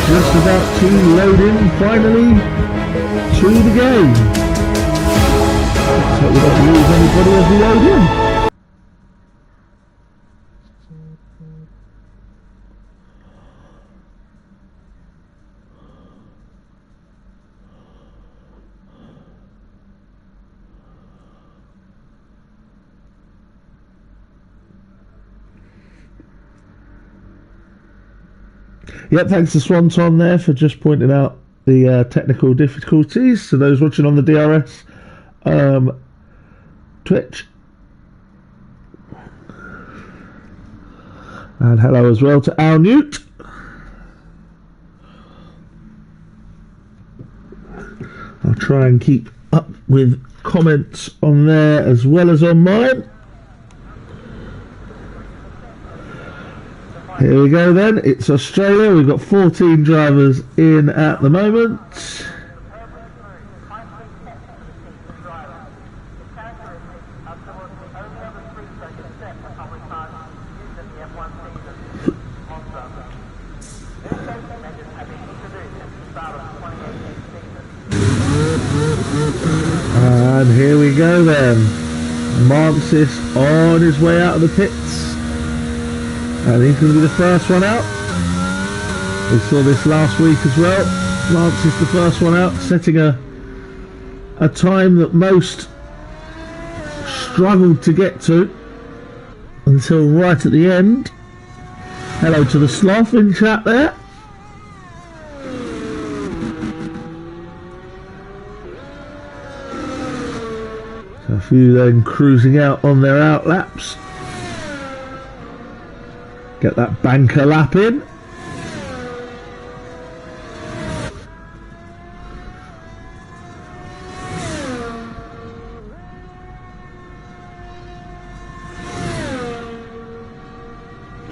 just about to load in finally to the game. So we don't lose anybody as we load in. Yep, thanks to Swanton there for just pointing out the technical difficulties to those watching on the DRS Twitch. And hello as well to Al Newt. I'll try and keep up with comments on there as well as on mine. Here we go then, it's Australia, we've got 14 drivers in at the moment. And here we go then, Mansis on his way out of the pits. And he's going to be the first one out. We saw this last week as well. Lance is the first one out, setting a time that most struggled to get to until right at the end. Hello to the Sloth in chat there. So a few then cruising out on their out laps. Get that banker lap in.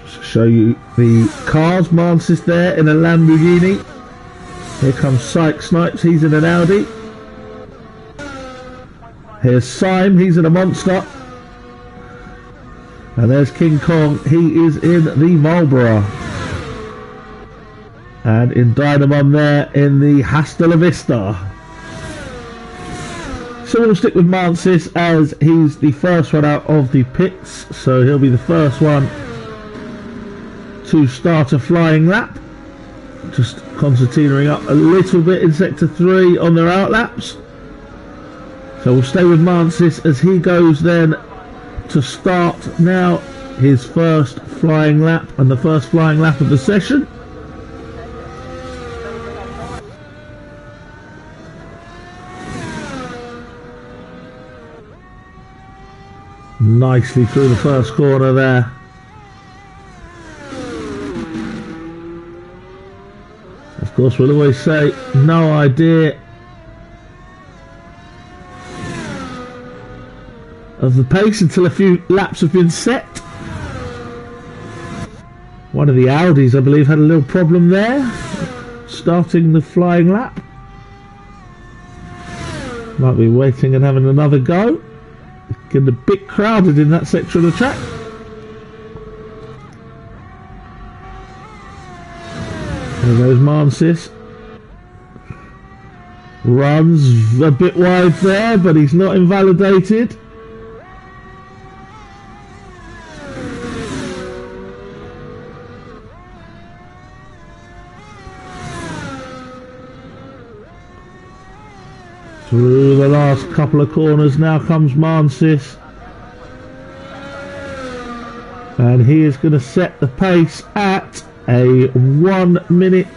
Just to show you the cars. Mansis there in a Lamborghini. Here comes Syke Snipes, he's in an Audi. Here's Syme, he's in a Monster. And there's King Kong, he is in the Marlboro. And in Dynamum there in the Hasta La Vista. So we'll stick with Mansis as he's the first one out of the pits. So he'll be the first one to start a flying lap. Just concertinaing up a little bit in Sector 3 on their out laps. So we'll stay with Mansis as he goes then to start now his first flying lap and the first flying lap of the session. Nicely through the first corner there. Of course, we'll always say no idea of the pace until a few laps have been set. One of the Audis, I believe, had a little problem there starting the flying lap. Might be waiting and having another go. Getting a bit crowded in that section of the track. There goes Mansis. Runs a bit wide there, but he's not invalidated. Through the last couple of corners now comes Mansis. And he is going to set the pace at a 1 minute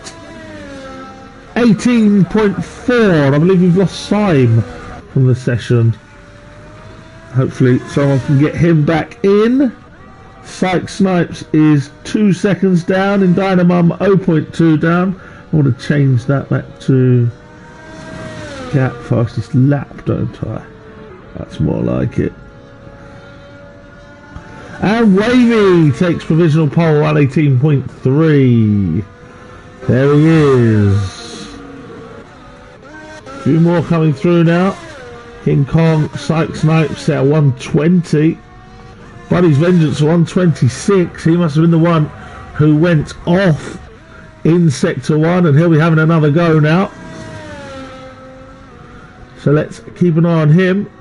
18.4. I believe we've lost Syme from the session. Hopefully someone can get him back in. Syke Snipes is 2 seconds down. In Dynamum 0.2 down. I want to change that back to gap fastest lap, don't I? That's more like it. And Wavy takes provisional pole, 118.3. There he is. A few more coming through now. King Kong, Syke Snipes set at 120. Buddy's Vengeance 126. He must have been the one who went off in sector 1, and he'll be having another go now. So let's keep an eye on him.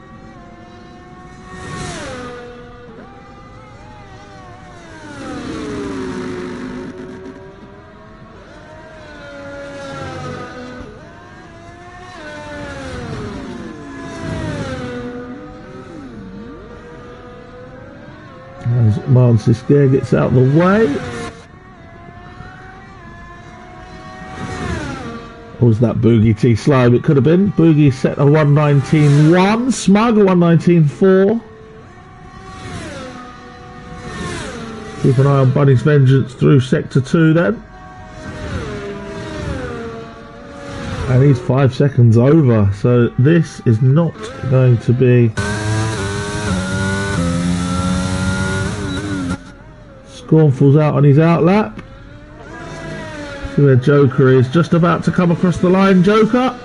As Mansis there gets out of the way. Or was that Boogie T Slime? It could have been. Boogie set a 119.1. Smug a 119.4. Keep an eye on Bunny's Vengeance through sector 2 then. And he's 5 seconds over. So this is not going to be... Scornful's out on his outlap. See where Joker is. Just about to come across the line, Joker.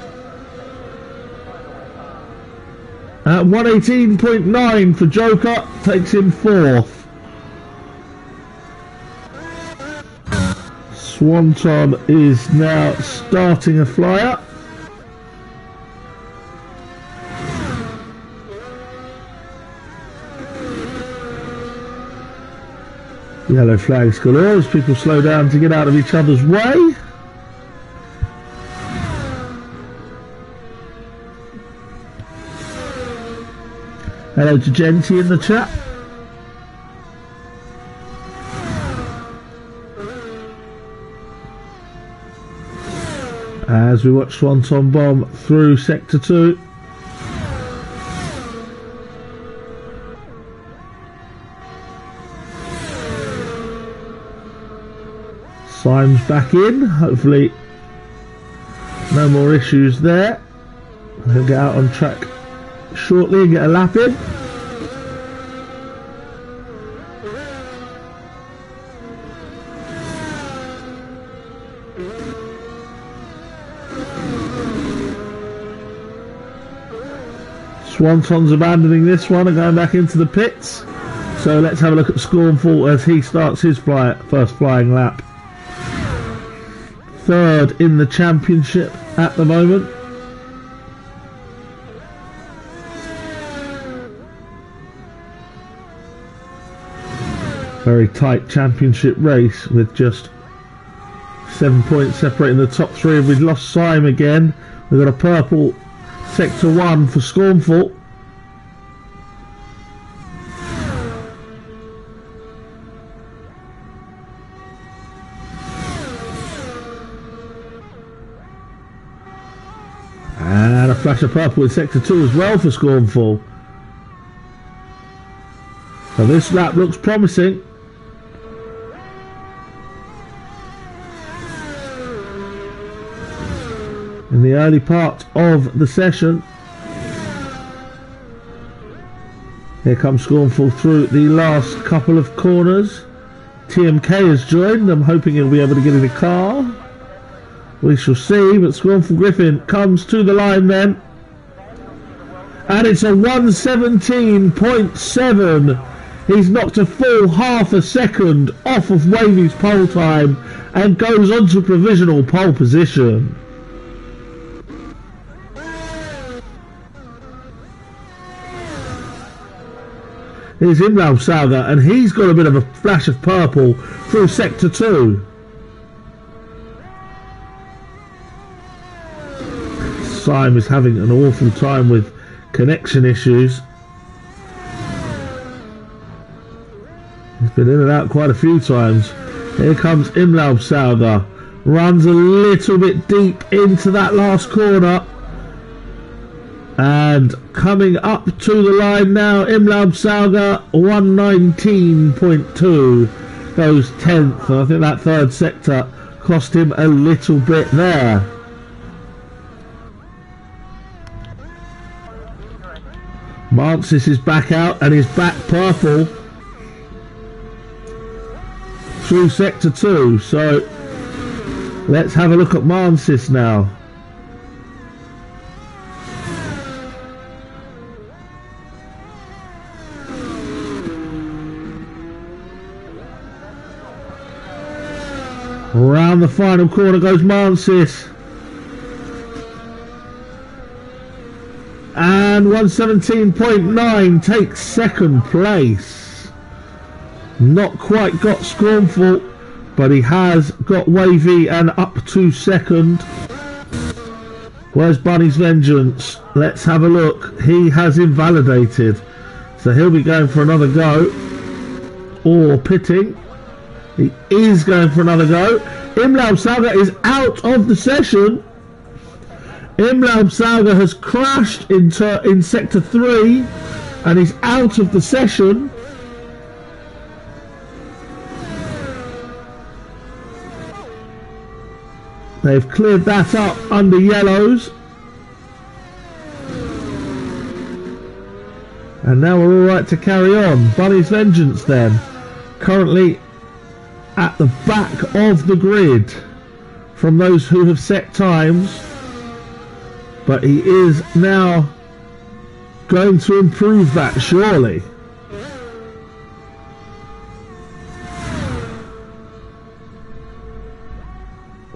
At 118.9 for Joker. Takes him 4th. Swanton is now starting a flyer. Yellow flags galore as people slow down to get out of each other's way. Hello to Genty in the chat. As we watch Swanton bomb through sector 2. Symes back in, hopefully no more issues there. He'll get out on track shortly and get a lap in. Swanton's abandoning this one and going back into the pits. So let's have a look at Scornful as he starts his first flying lap. 3rd in the championship at the moment. Very tight championship race with just 7 points separating the top 3. We've lost Syme again. We've got a purple sector 1 for Scornful. And a flash of purple in sector 2 as well for Scornful. So this lap looks promising. In the early part of the session. Here comes Scornful through the last couple of corners. TMK has joined. I'm hoping he'll be able to get in the car. We shall see, but Scornful Griffin comes to the line then. And it's a 117.7. He's knocked a full half a second off of Wavy's pole time and goes on to provisional pole position. Here's Imran Salga, and he's got a bit of a flash of purple through sector 2. Syme is having an awful time with connection issues. He's been in and out quite a few times. Here comes Imlaub Sauga. Runs a little bit deep into that last corner. And coming up to the line now, Imlaub Sauga, 119.2. Goes 10th. And I think that 3rd sector cost him a little bit there. Mansis is back out and is back purple through sector 2. So let's have a look at Mansis now. Round the final corner goes Mansis. And 117.9 takes second place. Not quite got Scornful, but he has got Wavy and up to second. Where's Bunny's Vengeance? Let's have a look. He has invalidated, so he'll be going for another go or pitting. He is going for another go. Imlaub Saga is out of the session. Imlaub Saga has crashed in sector 3 and he's out of the session. They've cleared that up under yellows. And now we're alright to carry on. Bunny's Vengeance then, currently at the back of the grid from those who have set times. But he is now going to improve that, surely.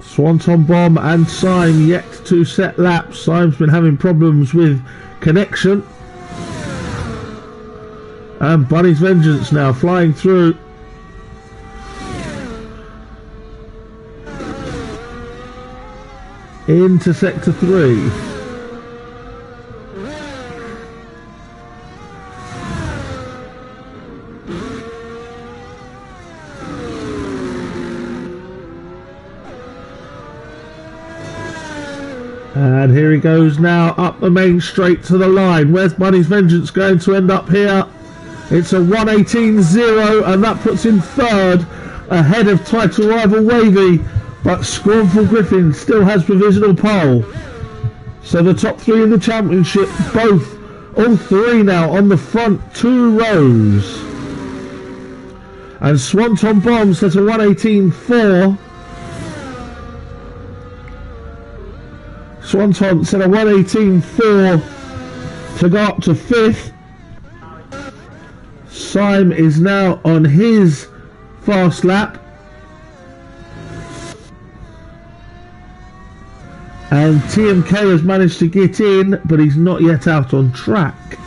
Swanton Bomb and Syme yet to set laps. Syme's been having problems with connection. And Bunny's Vengeance now flying through. Into sector 3. And here he goes now up the main straight to the line. Where's Bunny's Vengeance going to end up here? It's a 1:18.0 and that puts him third ahead of title rival Wavy. But Scornful Griffin still has provisional pole. So the top 3 in the championship, all 3 now on the front 2 rows. And Swanton Bomb sets a 1:18.4. Swanton set a 1:18.4 to go up to 5th. Syme is now on his fast lap. And TMK has managed to get in, but he's not yet out on track.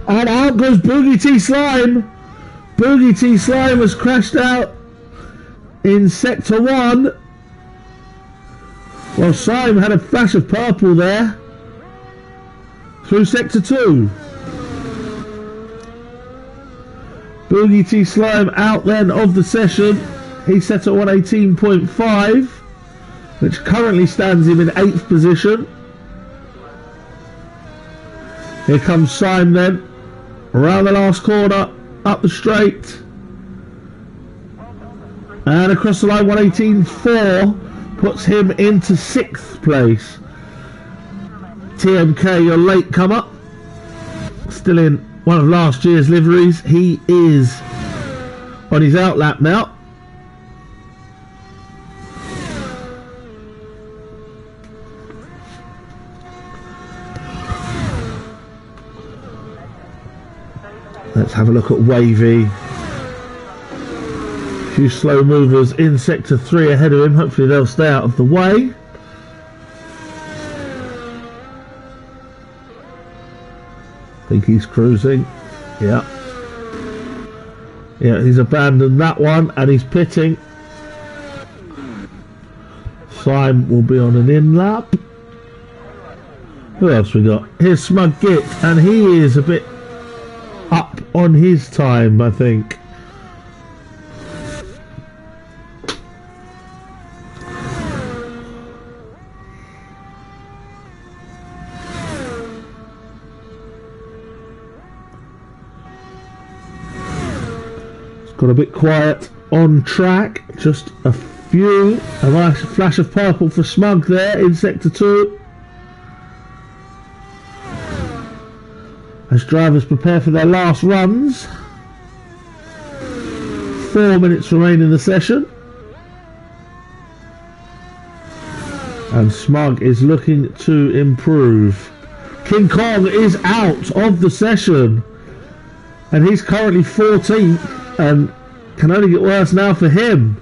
And out goes Boogie T Slime. Boogie T Slime has crashed out in sector 1. Well, Syme had a flash of purple there through sector 2. Boogie T Slime out then of the session. He set at 1:18.5, which currently stands him in 8th position. Here comes Syme then, around the last corner, up the straight. And across the line, 1:18.4 puts him into 6th place. TMK, your late comer, still in one of last year's liveries. He is on his outlap now. Let's have a look at Wavy. A few slow movers in sector 3 ahead of him. Hopefully they'll stay out of the way. I think he's cruising. Yeah, he's abandoned that one and he's pitting. Syme will be on an in lap. Who else we got? Here's Smug Git, and he is a bit up on his time, I think. Got a bit quiet on track, just a few, a nice flash of purple for Smug there in sector 2. As drivers prepare for their last runs. 4 minutes remain in the session. And Smug is looking to improve. King Kong is out of the session. And he's currently 14th and can only get worse now for him.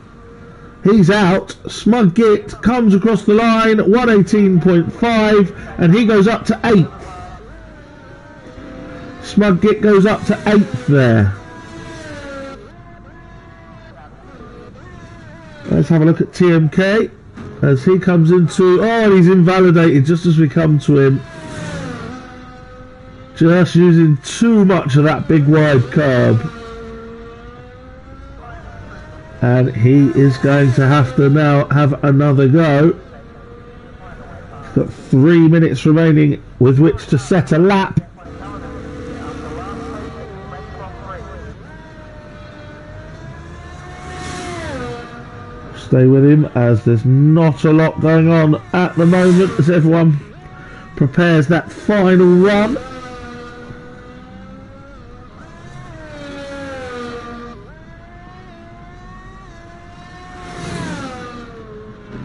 He's out. Smug Git comes across the line, 118.5, and he goes up to 8th. Smug Git goes up to 8th there. Let's have a look at TMK as he comes into... Oh, he's invalidated just as we come to him. Just using too much of that big wide curb. And he is going to have to now have another go. He's got 3 minutes remaining with which to set a lap. Stay with him as there's not a lot going on at the moment as everyone prepares that final run.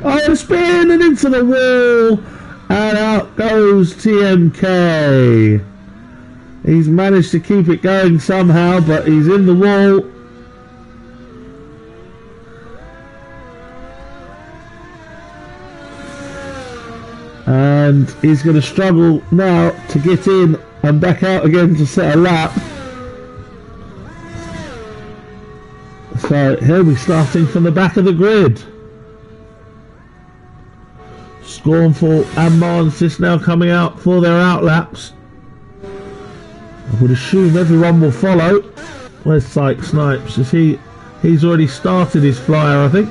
Oh, spin and into the wall, and out goes TMK. He's managed to keep it going somehow, but he's in the wall. And he's going to struggle now to get in and back out again to set a lap. So he'll be starting from the back of the grid. Scornful and Marnsys now coming out for their outlaps. I would assume everyone will follow. Where's Psych Snipes? Is he's already started his flyer, I think.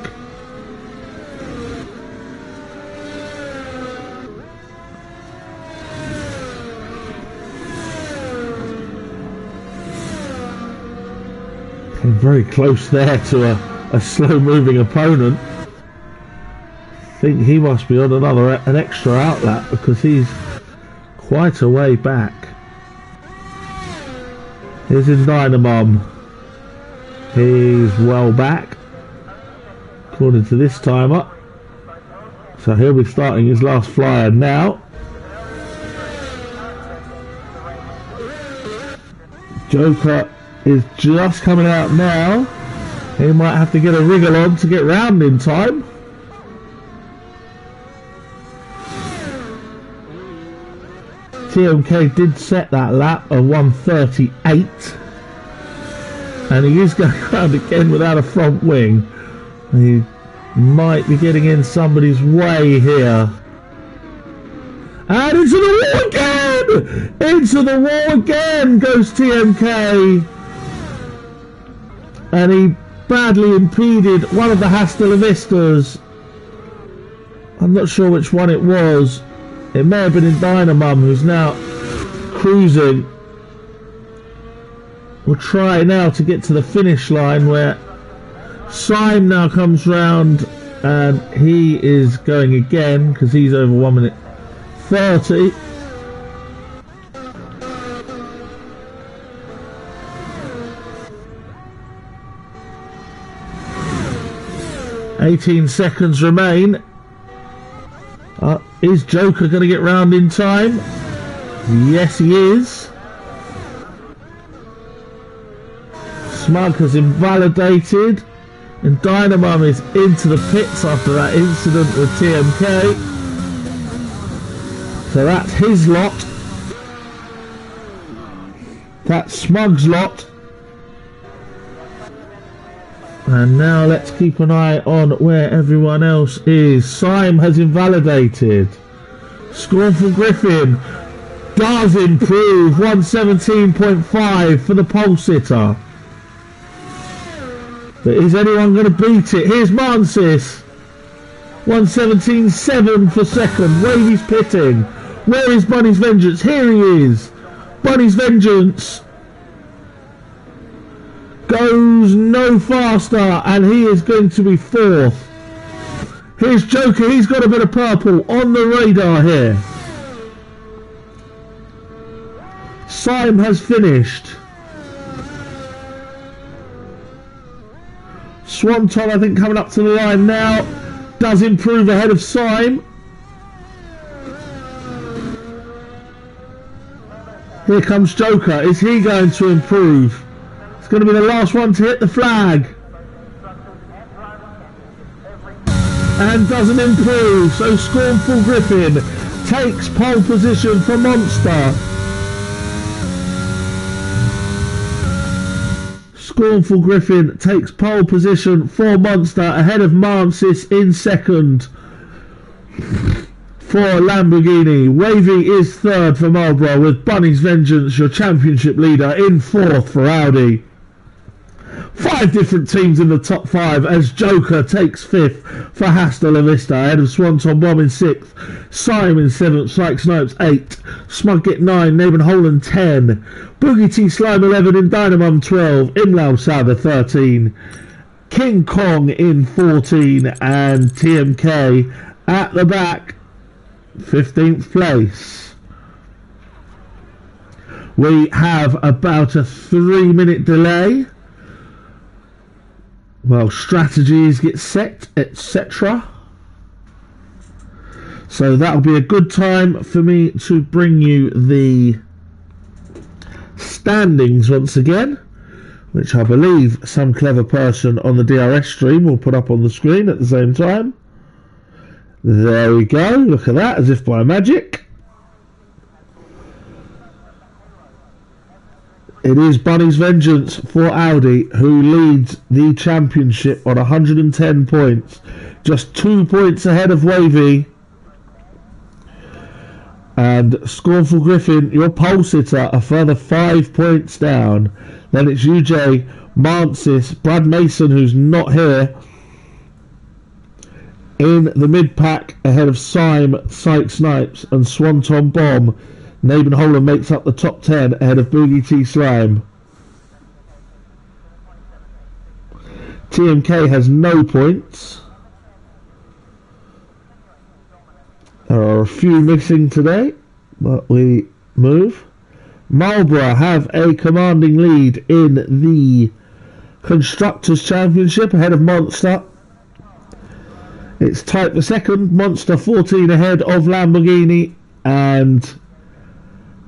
Came very close there to a slow moving opponent. I think he must be on an extra outlap because he's quite a way back. Here's his Dynamom. He's well back according to this timer. So he'll be starting his last flyer now. Joker is just coming out now. He might have to get a wriggle on to get round in time. TMK did set that lap of 1:38, and he is going round again without a front wing. He might be getting in somebody's way here. And into the wall again! Into the wall again goes TMK. And he badly impeded one of the Hasta La Vistas. I'm not sure which one it was. It may have been in Dynamom, who's now cruising. We'll try now to get to the finish line where Syme now comes round and he is going again because he's over 1 minute 30. "18 seconds remain. Is Joker going to get round in time? Yes, he is. Smug has invalidated, and Dynamom is into the pits after that incident with TMK. So that's his lot. That's Smug's lot. And now let's keep an eye on where everyone else is. Syme has invalidated. Scornful Griffin does improve. 117.5 for the pole sitter. But is anyone going to beat it? Here's Marnsys. 117.7 for second. Wavy's pitting. Where is Bunny's Vengeance? Here he is. Bunny's Vengeance goes no faster, and he is going to be fourth. Here's Joker. He's got a bit of purple on the radar here. Syme has finished. Swanton, I think, coming up to the line now, does improve ahead of Syme. Here comes Joker. Is he going to improve? It's going to be the last one to hit the flag. And doesn't improve. So Scornful Griffin takes pole position for Monster. Scornful Griffin takes pole position for Monster ahead of Mansis in second for Lamborghini. Wavy is third for Marlboro, with Bunny's Vengeance, your championship leader, in fourth for Audi. 5 different teams in the top 5 as Joker takes 5th for Hasta La Vista ahead of Swanton Bomb in 6th, Simon 7th, Psych Snipes 8th, Smugget 9, Naben Holland 10, Boogie T Slime 11 in Dynamum 12, Imlau Sauber 13, King Kong in 14 and TMK at the back 15th place. We have about a 3-minute delay while strategies get set, etc. So that'll be a good time for me to bring you the standings once again, which I believe some clever person on the DRS stream will put up on the screen at the same time. There we go, look at that, as if by magic. It is Bunny's Vengeance for Audi who leads the championship on 110 points, just 2 points ahead of Wavy. And Scornful Griffin, your pole sitter, a further 5 points down. Then it's UJ, Mansis, Brad Mason, who's not here, in the mid-pack ahead of Sime, Psych Snipes and Swanton Bomb. Naben Holland makes up the top 10 ahead of Boogie T Slime. TMK has no points. There are a few missing today, but we move. Marlborough have a commanding lead in the Constructors' Championship ahead of Monster. It's tight for second. Monster 14 ahead of Lamborghini, and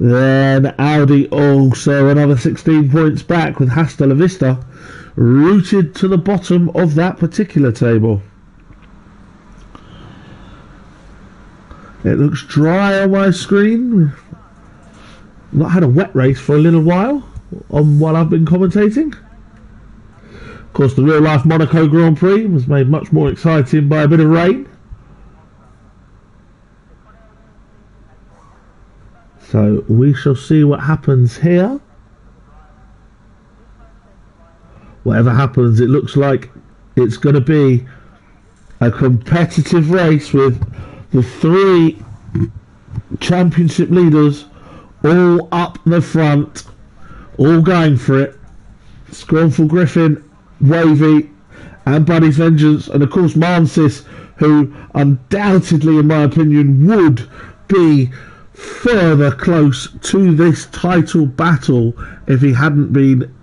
then Audi also another 16 points back, with Hasta La Vista rooted to the bottom of that particular table. It looks dry on my screen. Not had a wet race for a little while while I've been commentating. Of course, the real life Monaco Grand Prix was made much more exciting by a bit of rain. So we shall see what happens here. Whatever happens, it looks like it's going to be a competitive race with the 3 championship leaders all up the front, all going for it. Scornful Griffin, Wavy and Bunny's Vengeance, and of course Mansis, who undoubtedly, in my opinion, would be further close to this title battle if he hadn't been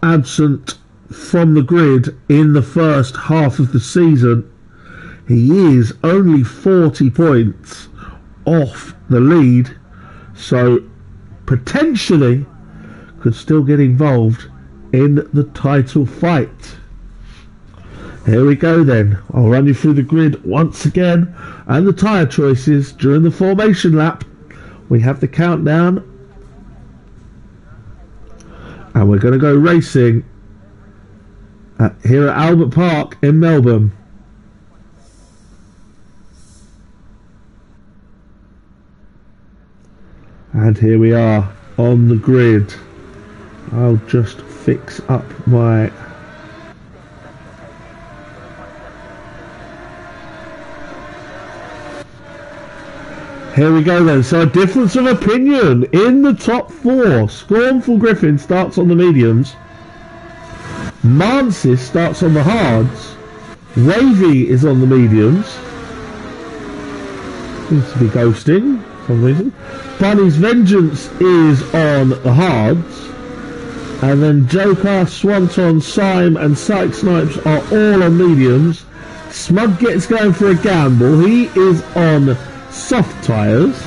absent from the grid in the first half of the season. He is only 40 points off the lead, so potentially could still get involved in the title fight. Here we go then. I'll run you through the grid once again and the tyre choices during the formation lap. We have the countdown and we're going to go racing here at Albert Park in Melbourne. And here we are on the grid. I'll just fix up my Here we go then. So a difference of opinion in the top 4. Scornful Griffin starts on the mediums. Mansis starts on the hards. Wavy is on the mediums. Seems to be ghosting for some reason. Bunny's Vengeance is on the hards. And then Joker, Swanton, Sime and Psych Snipes are all on mediums. Smug gets going for a gamble. He is on soft tyres.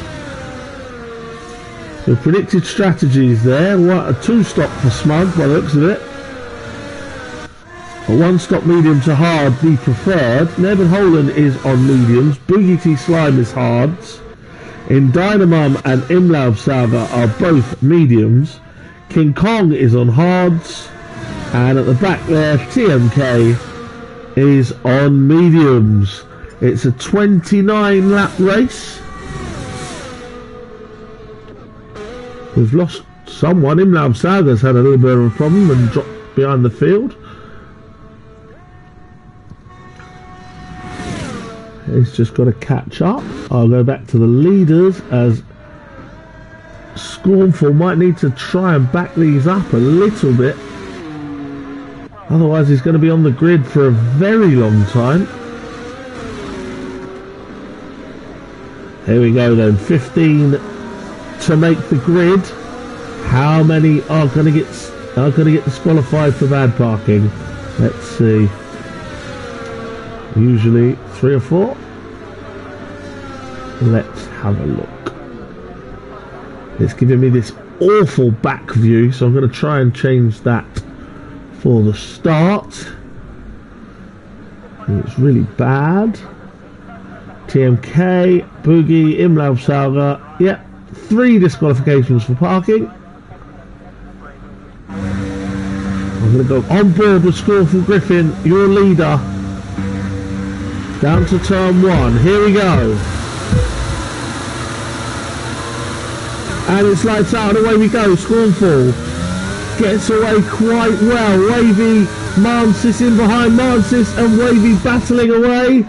So predicted strategies there. What, a 2-stop for Smug by the looks of it. A 1-stop medium to hard, the preferred. Nevin Holland is on mediums. Boogie T Slime is hards. In Dynamum and Imlav Saga are both mediums. King Kong is on hards. And at the back there, TMK is on mediums. It's a 29 lap race. We've lost someone. Imlav Saga's had a little bit of a problem and dropped behind the field. He's just got to catch up. I'll go back to the leaders as Scornful might need to try and back these up a little bit. Otherwise he's going to be on the grid for a very long time. Here we go then. 15 to make the grid. How many are going to get disqualified for bad parking? Let's see. Usually 3 or 4. Let's have a look. It's giving me this awful back view, so I'm going to try and change that for the start. It's really bad. TMK, Boogie, Imlav Saga. Yep, 3 disqualifications for parking. I'm going to go on board with Scornful Griffin, your leader. Down to turn 1. Here we go. And it's lights out. Away we go. Scornful gets away quite well. Wavy, Mansis in behind. Mansis and Wavy battling away.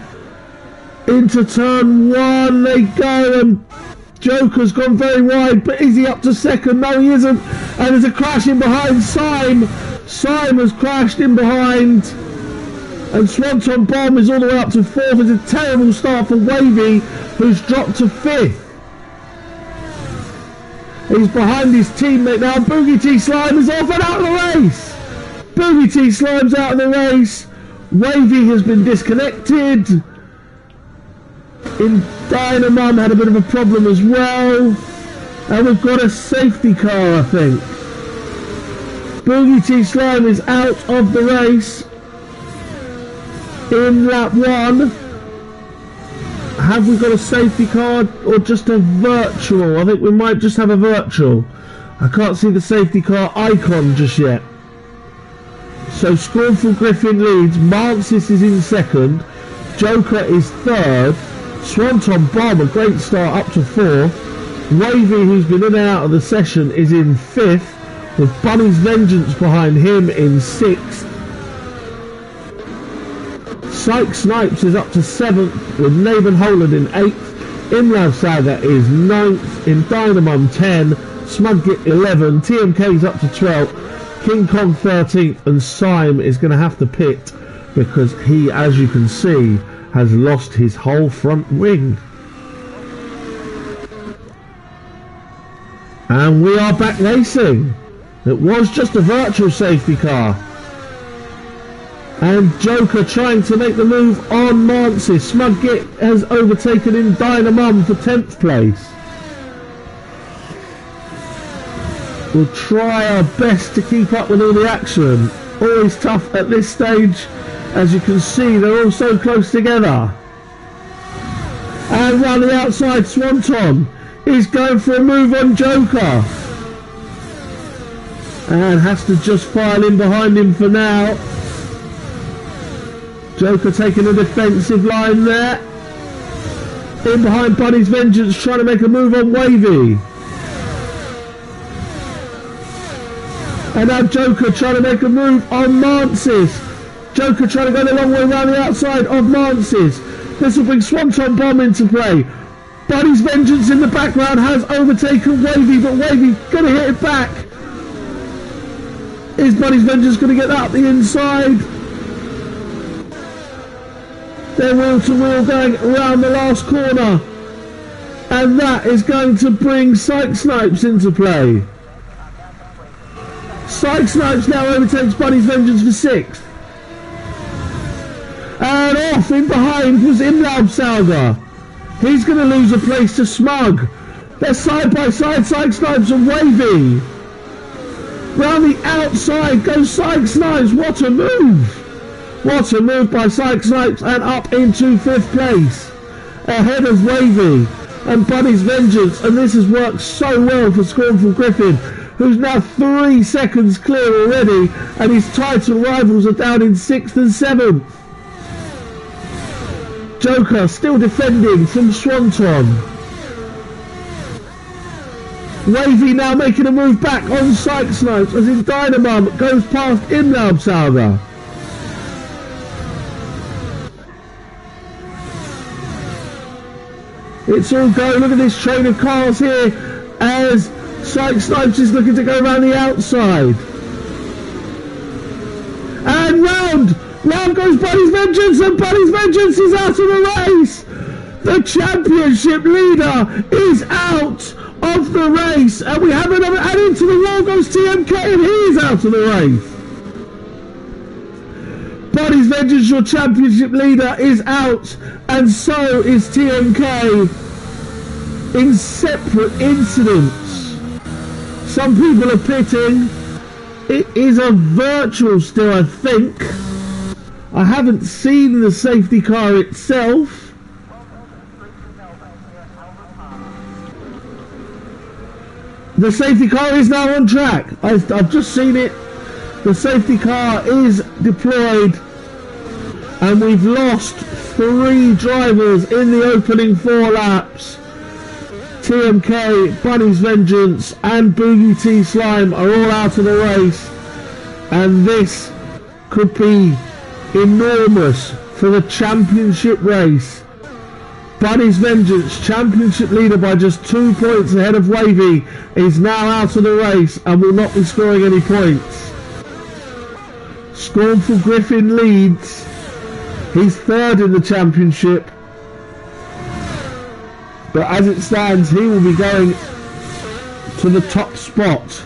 Into turn 1 they go. And Joker's gone very wide. But is he up to second? No, he isn't. And there's a crash in behind. Syme has crashed in behind. And Swanton Bomb is all the way up to 4th. It's a terrible start for Wavy, who's dropped to 5th. He's behind his teammate now. Boogie T Slime is off and out of the race. Boogie T Slime's out of the race. Wavy has been disconnected. In Dynamum had a bit of a problem as well. And we've got a safety car, I think. Boogie T Slime is out of the race. In lap 1, have we got a safety car or just a virtual? I think we might just have a virtual. I can't see the safety car icon just yet. So Scornful Griffin leads. Mansis is in second. Joker is third. Swanton Bomb, a great start, up to 4th. Wavy, who's been in and out of the session, is in 5th. With Bunny's Vengeance behind him in 6th. Syke Snipes is up to 7th with Nathan Holland in 8th. Imlav Saga is 9th. In Dynamum 10. Smudgit 11. TMK's up to 12th. King Kong 13th. And Syme is going to have to pit because he, as you can see, has lost his whole front wing. And we are back racing. It was just a virtual safety car. And Joker trying to make the move on Mansis. Smudgit has overtaken in Dynamum for 10th place. We'll try our best to keep up with all the action. Always tough at this stage. As you can see, they're all so close together. And round the outside, Swanton is going for a move on Joker. And has to just file in behind him for now. Joker taking a defensive line there. In behind Bunny's Vengeance, trying to make a move on Wavy. And now Joker trying to make a move on Mansis. Joker trying to go the long way around the outside of Mansis. This will bring Swanton Bomb into play. Bunny's Vengeance in the background has overtaken Wavy, but Wavy going to hit it back. Is Bunny's Vengeance going to get that up the inside? They're wheel to wheel going around the last corner. And that is going to bring Syke Snipes into play. Syke Snipes now overtakes Bunny's Vengeance for 6th. And off in behind was Imlav Saga. He's going to lose a place to Smug. They're side by side, Psych Snipes and Wavy. Round the outside goes Psych Snipes. What a move! What a move by Psych Snipes, and up into 5th place. Ahead of Wavy and Bunny's Vengeance, and this has worked so well for Scornful Griffin, who's now 3 seconds clear already, and his title rivals are down in 6th and 7th. Joker still defending from Swanton. Wavy now making a move back on Psych Snipes as his Dynamum goes past Imlaub Sauger. It's all go. Look at this train of cars here as Psych Snipes is looking to go around the outside. And round goes Bunny's Vengeance, and Bunny's Vengeance is out of the race. The championship leader is out of the race, and we have another, and into the wall goes TMK, and he is out of the race. Bunny's Vengeance, your championship leader, is out, and so is TMK in separate incidents. Some people are pitting. It is a virtual still, I think. I haven't seen the safety car itself. The safety car is now on track. I've just seen it. The safety car is deployed, and we've lost 3 drivers in the opening 4 laps. TMK, Bunny's Vengeance and Boogie T Slime are all out of the race, and this could be enormous for the championship race. Bunny's Vengeance, championship leader by just 2 points ahead of Wavy, is now out of the race and will not be scoring any points. Scornful Griffin leads. He's 3rd in the championship, but as it stands, he will be going to the top spot.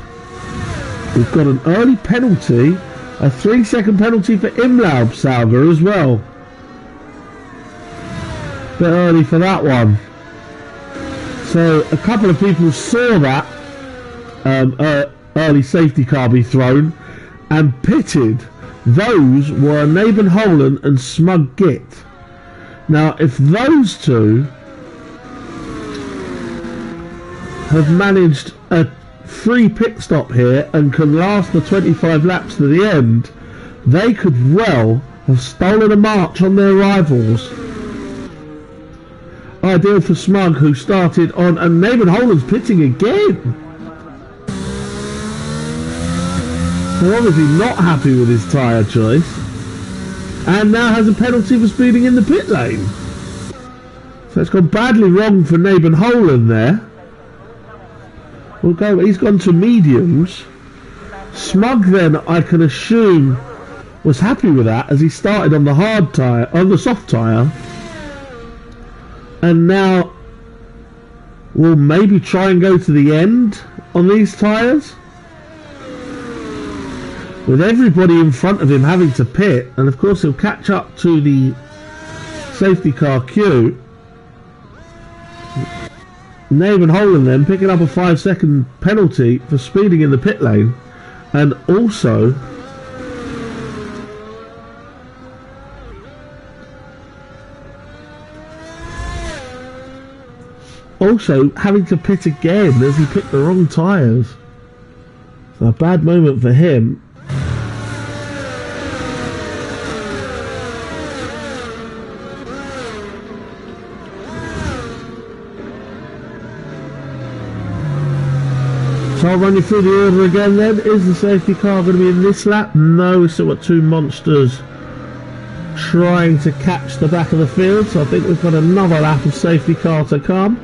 We've got an early penalty, a 3-second penalty for Imlaub Sauger as well. Bit early for that one. So a couple of people saw that early safety car be thrown and pitted. Those were Naben Holan and Smug Git. Now if those two have managed a free pit stop here and can last the 25 laps to the end, they could well have stolen a march on their rivals. Ideal for Smug, who started on, and Naben Holan's pitting again. They're obviously not happy with his tyre choice, and now has a penalty for speeding in the pit lane. So it's gone badly wrong for Naben Holan there. He's gone to mediums. Smug then, I can assume, was happy with that as he started on the hard tyre, on the soft tyre. And now we'll maybe try and go to the end on these tyres, with everybody in front of him having to pit, and of course he'll catch up to the safety car queue. Naben Holan then picking up a 5-second penalty for speeding in the pit lane, and also having to pit again as he picked the wrong tyres. So a bad moment for him. So I'll run you through the order again then. Is the safety car going to be in this lap? No, we've still got 2 monsters trying to catch the back of the field, so I think we've got another lap of safety car to come.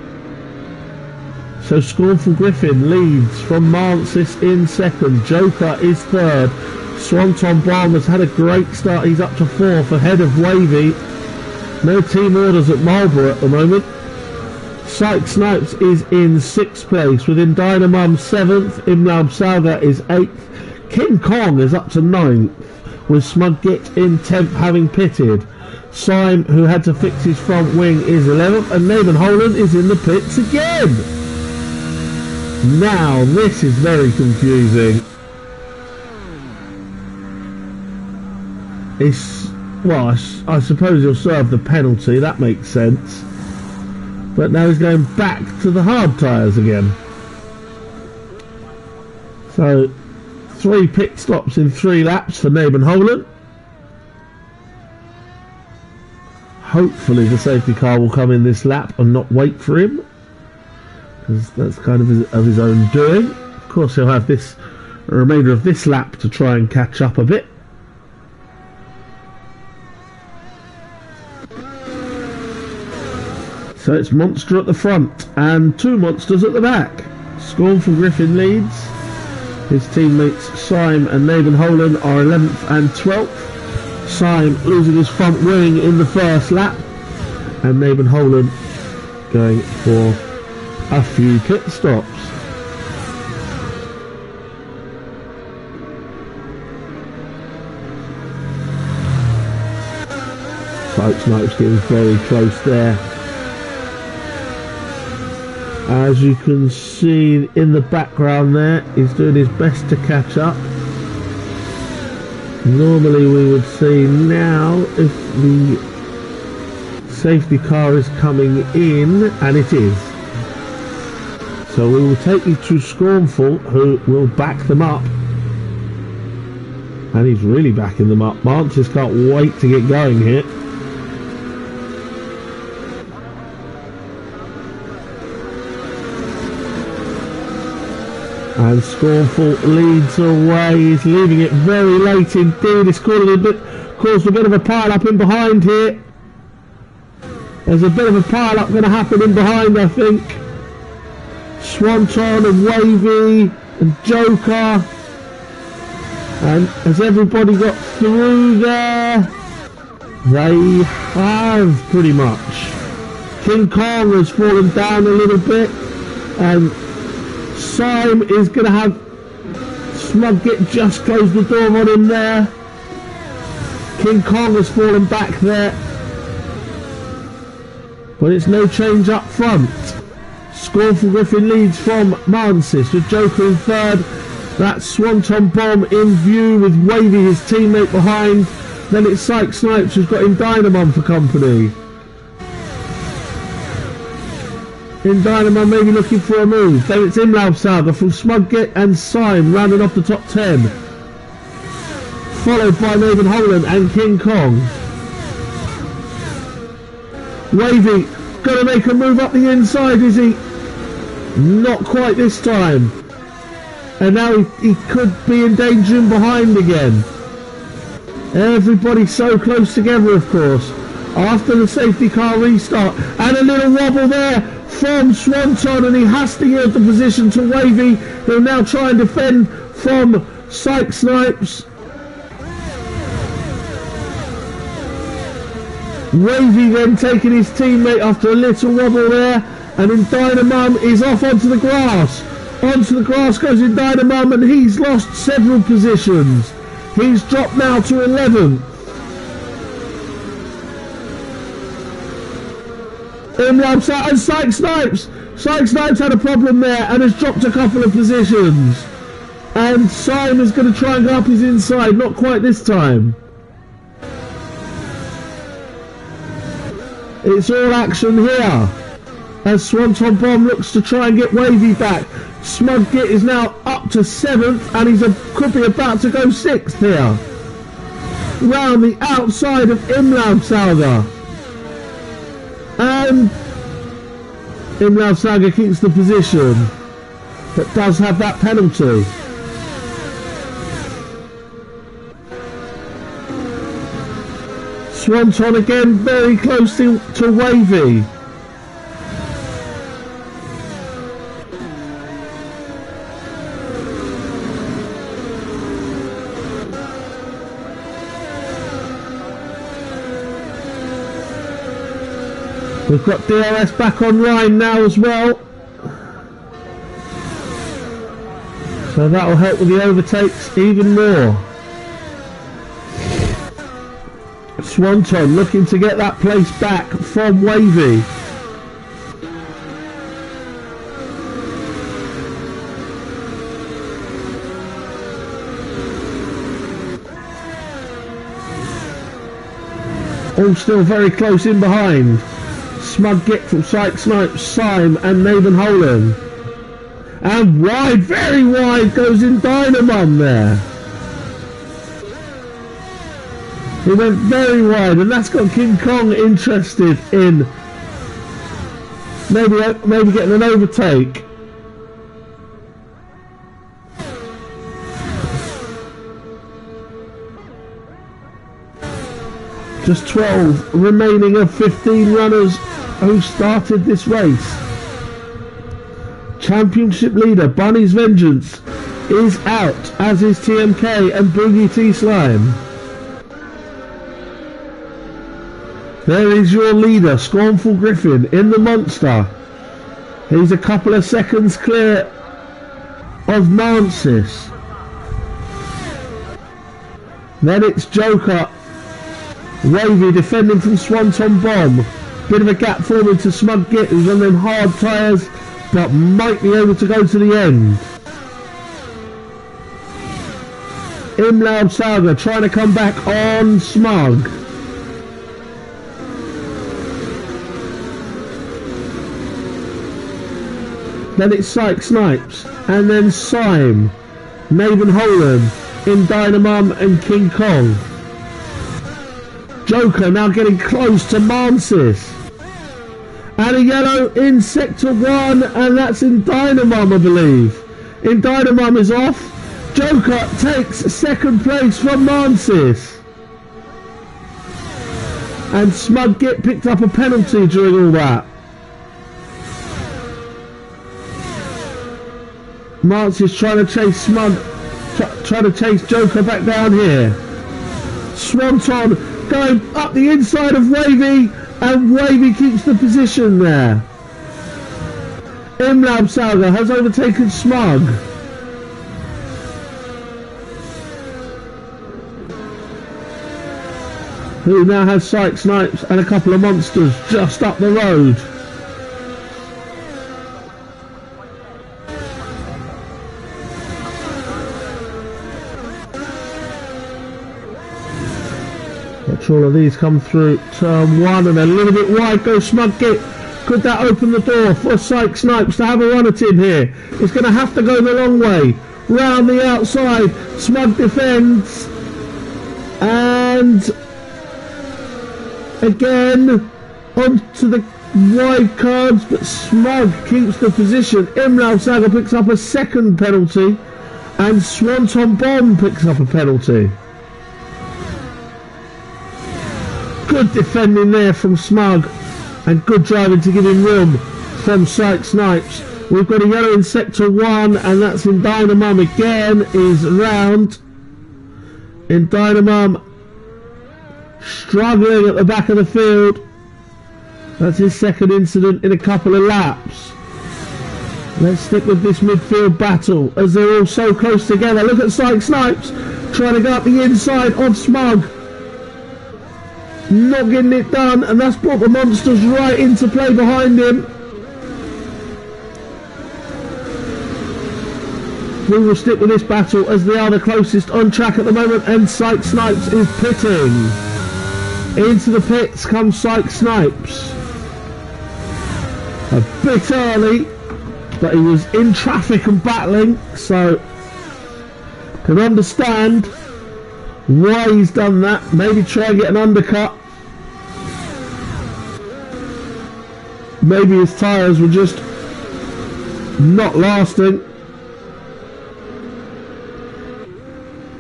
So Scornful Griffin leads from Mansis in 2nd. Joker is 3rd. Swanton Bomb has had a great start. He's up to 4th ahead of Wavy. No team orders at Marlborough at the moment. Psych Snipes is in 6th place. Within Dynamum 7th. Imlaub Sauger is 8th. King Kong is up to 9th. With Smug Git in 10th having pitted. Syme, who had to fix his front wing, is 11th. And Naben Holan is in the pits again. Now this is very confusing. It's, well, I suppose he'll serve the penalty, that makes sense. But now he's going back to the hard tyres again. So 3 pit stops in 3 laps for Nebenholen. Hopefully the safety car will come in this lap and not wait for him, because that's kind of his own doing. Of course he'll have this remainder of this lap to try and catch up a bit. So it's Monster at the front and 2 monsters at the back. Scornful Griffin leads. His teammates Syme and Nebenholen are 11th and 12th. Syme losing his front wing in the first lap, and Nebenholen going for a few pit stops. Snipes getting very close there. As you can see in the background there, he's doing his best to catch up. Normally we would see now if the safety car is coming in, and it is. So we will take you to Scornful, who will back them up. And he's really backing them up. Mantis can't wait to get going here. And Scornful leads away. He's leaving it very late indeed. It's caused a bit of a pile-up in behind here. There's a bit of a pile-up going to happen in behind, I think. Swanton and Wavy and Joker. And has everybody got through there? They have, pretty much. King Kong has fallen down a little bit, and Syme is going to have Smugget just close the door on him there. King Kong has fallen back there, but it's no change up front. Scornful Griffin leads from Mansis with Joker in third. That's Swanton Bomb in view with Wavy, his teammate, behind. Then it's Psych Snipes who's got Indynamon for company. Indynamon maybe looking for a move. Then it's Imlaub Saga from Smugget and Syme rounding off the top 10. Followed by Nebenholen and King Kong. Wavy going to make a move up the inside, is he? Not quite this time. And now he could be endangering behind again. Everybody so close together, of course. After the safety car restart. And a little wobble there from Swanton, and he has to yield the position to Wavy, who'll now try and defend from Psych Snipes. Wavy then taking his teammate after a little wobble there, and Indynamon is off onto the grass. Onto the grass goes Indynamon, and he's lost several positions. He's dropped now to 11th. Imlaub's out, and Psych Snipes! Psych Snipes had a problem there and has dropped a couple of positions. And Syme is going to try and go up his inside, not quite this time. It's all action here as Swanton Bomb looks to try and get Wavy back. Smugget is now up to 7th, and he's could be about to go 6th here. Round the outside of Imlaub Saga. And Imlaub Saga keeps the position, but does have that penalty. Swanton again very close to Wavy. We've got DRS back online now as well. So that will help with the overtakes even more. Swanton looking to get that place back from Wavy. All still very close in behind. Smug Git from Syke Snipes, Syme and Nathan Holland. And wide, very wide goes in Dynamum there. He went very wide, and that's got King Kong interested in maybe getting an overtake. Just 12 remaining of 15 runners who started this race. Championship leader Bunny's Vengeance is out, as is TMK and Boogie T Slime. There is your leader, Scornful Griffin, in the Monster. He's a couple of seconds clear of Mansis. Then it's Joker. Wavy defending from Swanton Bomb. Bit of a gap forming to Smug Git, who's on them hard tyres, but might be able to go to the end. Imlaub Saga trying to come back on Smug. Then it's Syke Snipes, and then Syme, Nathan Holland in Dynamum and King Kong. Joker now getting close to Mansis. And a yellow in Sector 1, and that's in Dynamum, I believe. In Dynamum is off. Joker takes second place from Mansis. And Smug Git picked up a penalty during all that. Mansis trying to chase trying to chase Joker back down here. Swanton going up the inside of Wavy, and Wavy keeps the position there. Imlab Saga has overtaken Smug. Who now has Syke Snipes and a couple of monsters just up the road. Watch all of these come through turn 1, and a little bit wide goes Smug Git. Could that open the door for Syke Snipes to have a run at him here? It's going to have to go the long way. Round the outside, Smug defends. And again onto the wide cards, but Smug keeps the position. Imlau Saga picks up a second penalty, and Swanton Bomb picks up a penalty. Good defending there from Smug, and good driving to give him room from Syke Snipes. We've got a yellow in Sector 1, and that's in Dynamum again, is round. In Dynamum, struggling at the back of the field. That's his second incident in a couple of laps. Let's stick with this midfield battle as they're all so close together. Look at Syke Snipes trying to go up the inside of Smug. Not getting it done, and that's brought the monsters right into play behind him. We will stick with this battle as they are the closest on track at the moment, and Syke Snipes is pitting. Into the pits comes Syke Snipes. A bit early, but he was in traffic and battling, so can understand why he's done that. Maybe try and get an undercut. Maybe his tyres were just not lasting.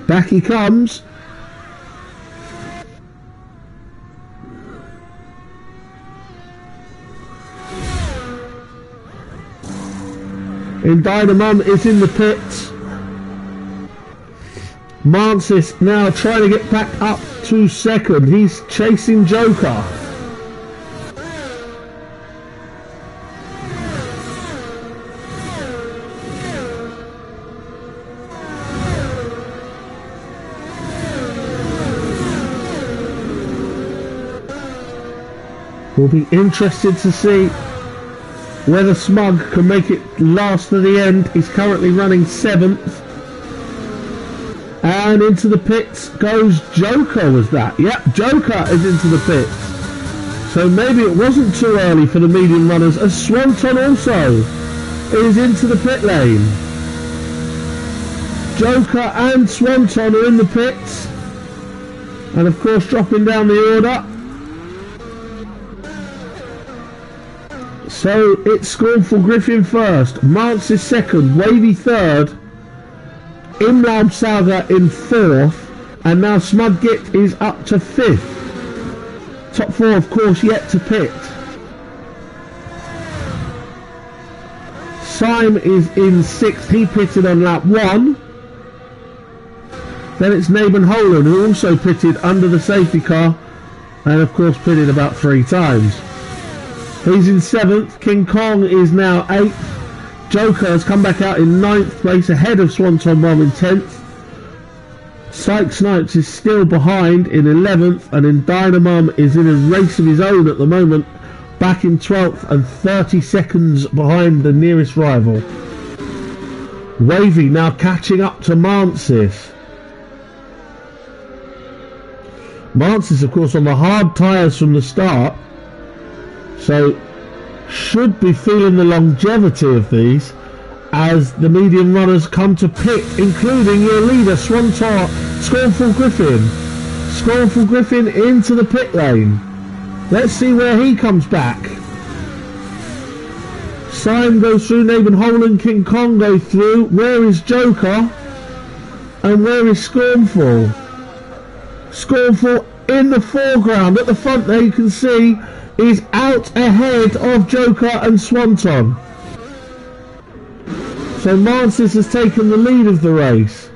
Back he comes. In Dynamum is in the pits. Mansis now trying to get back up to second. He's chasing Joker. We'll be interested to see whether Smug can make it last to the end. He's currently running 7th. And into the pits goes Joker, was that? Yep, Joker is into the pits. So maybe it wasn't too early for the medium runners, as Swanton also is into the pit lane. Joker and Swanton are in the pits. And of course dropping down the order. So it's Scornful Griffin first, Mance is second, Wavy third, Imlaub Saga in fourth, and now Smug Git is up to fifth. Top four of course yet to pit. Syme is in sixth, he pitted on lap 1. Then it's Naben Holan, who also pitted under the safety car and of course pitted about 3 times. He's in 7th, King Kong is now 8th, Joker has come back out in 9th place ahead of Swanton Bomb in 10th. Syke Snipes is still behind in 11th, and then Dynamum is in a race of his own at the moment, back in 12th and 30 seconds behind the nearest rival. Wavy now catching up to Mancis. Mancis of course on the hard tyres from the start, so should be feeling the longevity of these as the medium runners come to pit, including your leader Scornful Griffin. Scornful Griffin into the pit lane. Let's see where he comes back. Syme goes through, Naben Holan, King Kong go through. Where is Joker? And where is Scornful? Scornful in the foreground. At the front there you can see is out ahead of Joker and Swanton. So Mancis has taken the lead of the race.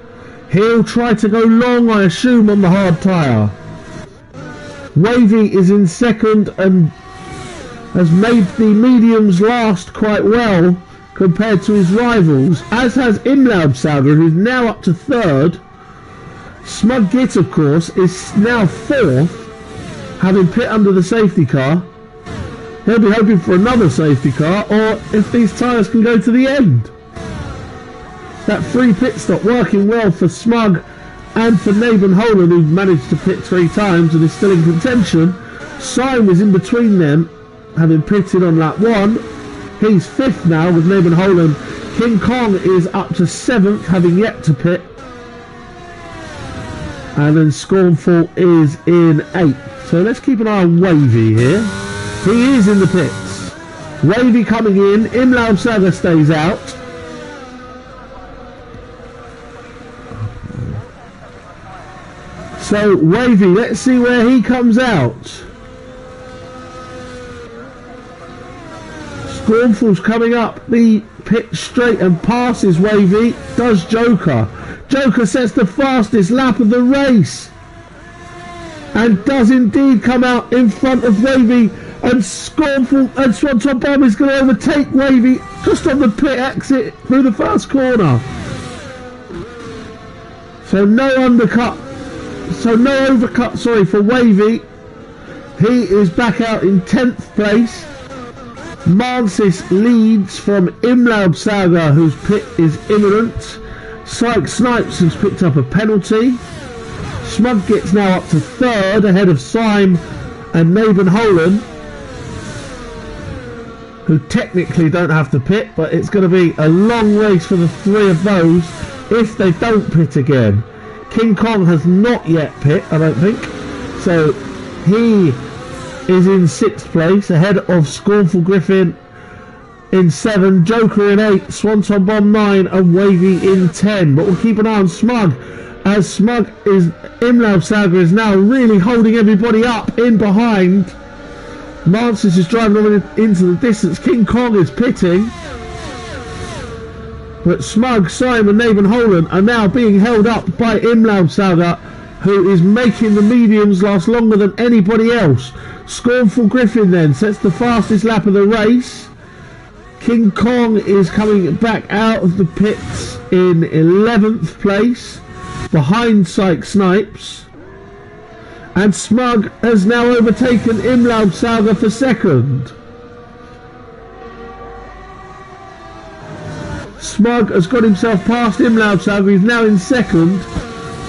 He'll try to go long, I assume, on the hard tyre. Wavy is in second and has made the mediums last quite well compared to his rivals, as has Imlaub Saga, who's now up to third. Smug Git, of course, is now fourth, having pit under the safety car. He'll be hoping for another safety car, or if these tyres can go to the end. That free pit stop working well for Smug and for Naben Holan, who managed to pit 3 times and is still in contention. Syme is in between them, having pitted on lap 1. He's 5th now with Naben Holan. King Kong is up to 7th, having yet to pit. And then Scornful is in 8th. So let's keep an eye on Wavy here. He is in the pits. Wavy coming in. Imlaub Saga stays out. So Wavy, let's see where he comes out. Scornful's coming up the pit straight and passes Wavy. Does Joker. Joker sets the fastest lap of the race and does indeed come out in front of Wavy, and Scornful and Swanton Bomb is going to overtake Wavy just on the pit exit through the first corner. So no overcut for Wavy. He is back out in 10th place. Mancis leads from Imlaub Saga, whose pit is imminent. Syke Snipes has picked up a penalty. Smug gets now up to 3rd ahead of Syme and Naben Holan, who technically don't have to pit, but it's going to be a long race for the 3 of those if they don't pit again. King Kong has not yet pit, I don't think, so he is in 6th place ahead of Scornful Griffin in 7, Joker in 8, Swanton Bomb 9 and Wavy in 10. But we'll keep an eye on Smug, as Imlaub Saga is now really holding everybody up in behind. Mancis is driving over into the distance. King Kong is pitting, but Smug, Syme and Naben Holan are now being held up by Imlaub Saga, who is making the mediums last longer than anybody else. Scornful Griffin then sets the fastest lap of the race. King Kong is coming back out of the pits in 11th place, behind Syke Snipes. And Smug has now overtaken Imlaub Saga for 2nd. Smug has got himself past Imlaub Saga, he's now in 2nd.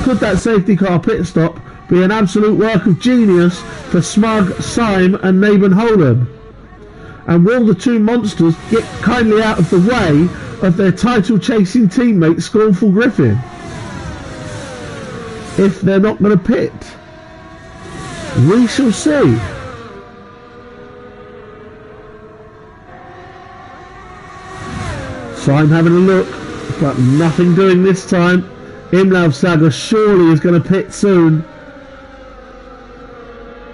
Could that safety car pit stop be an absolute work of genius for Smug, Syme and Naben Holan? And will the two monsters get kindly out of the way of their title-chasing teammate Scornful Griffin? If they're not going to pit, we shall see. Syme having a look, but nothing doing this time. Imlav Saga surely is going to pit soon.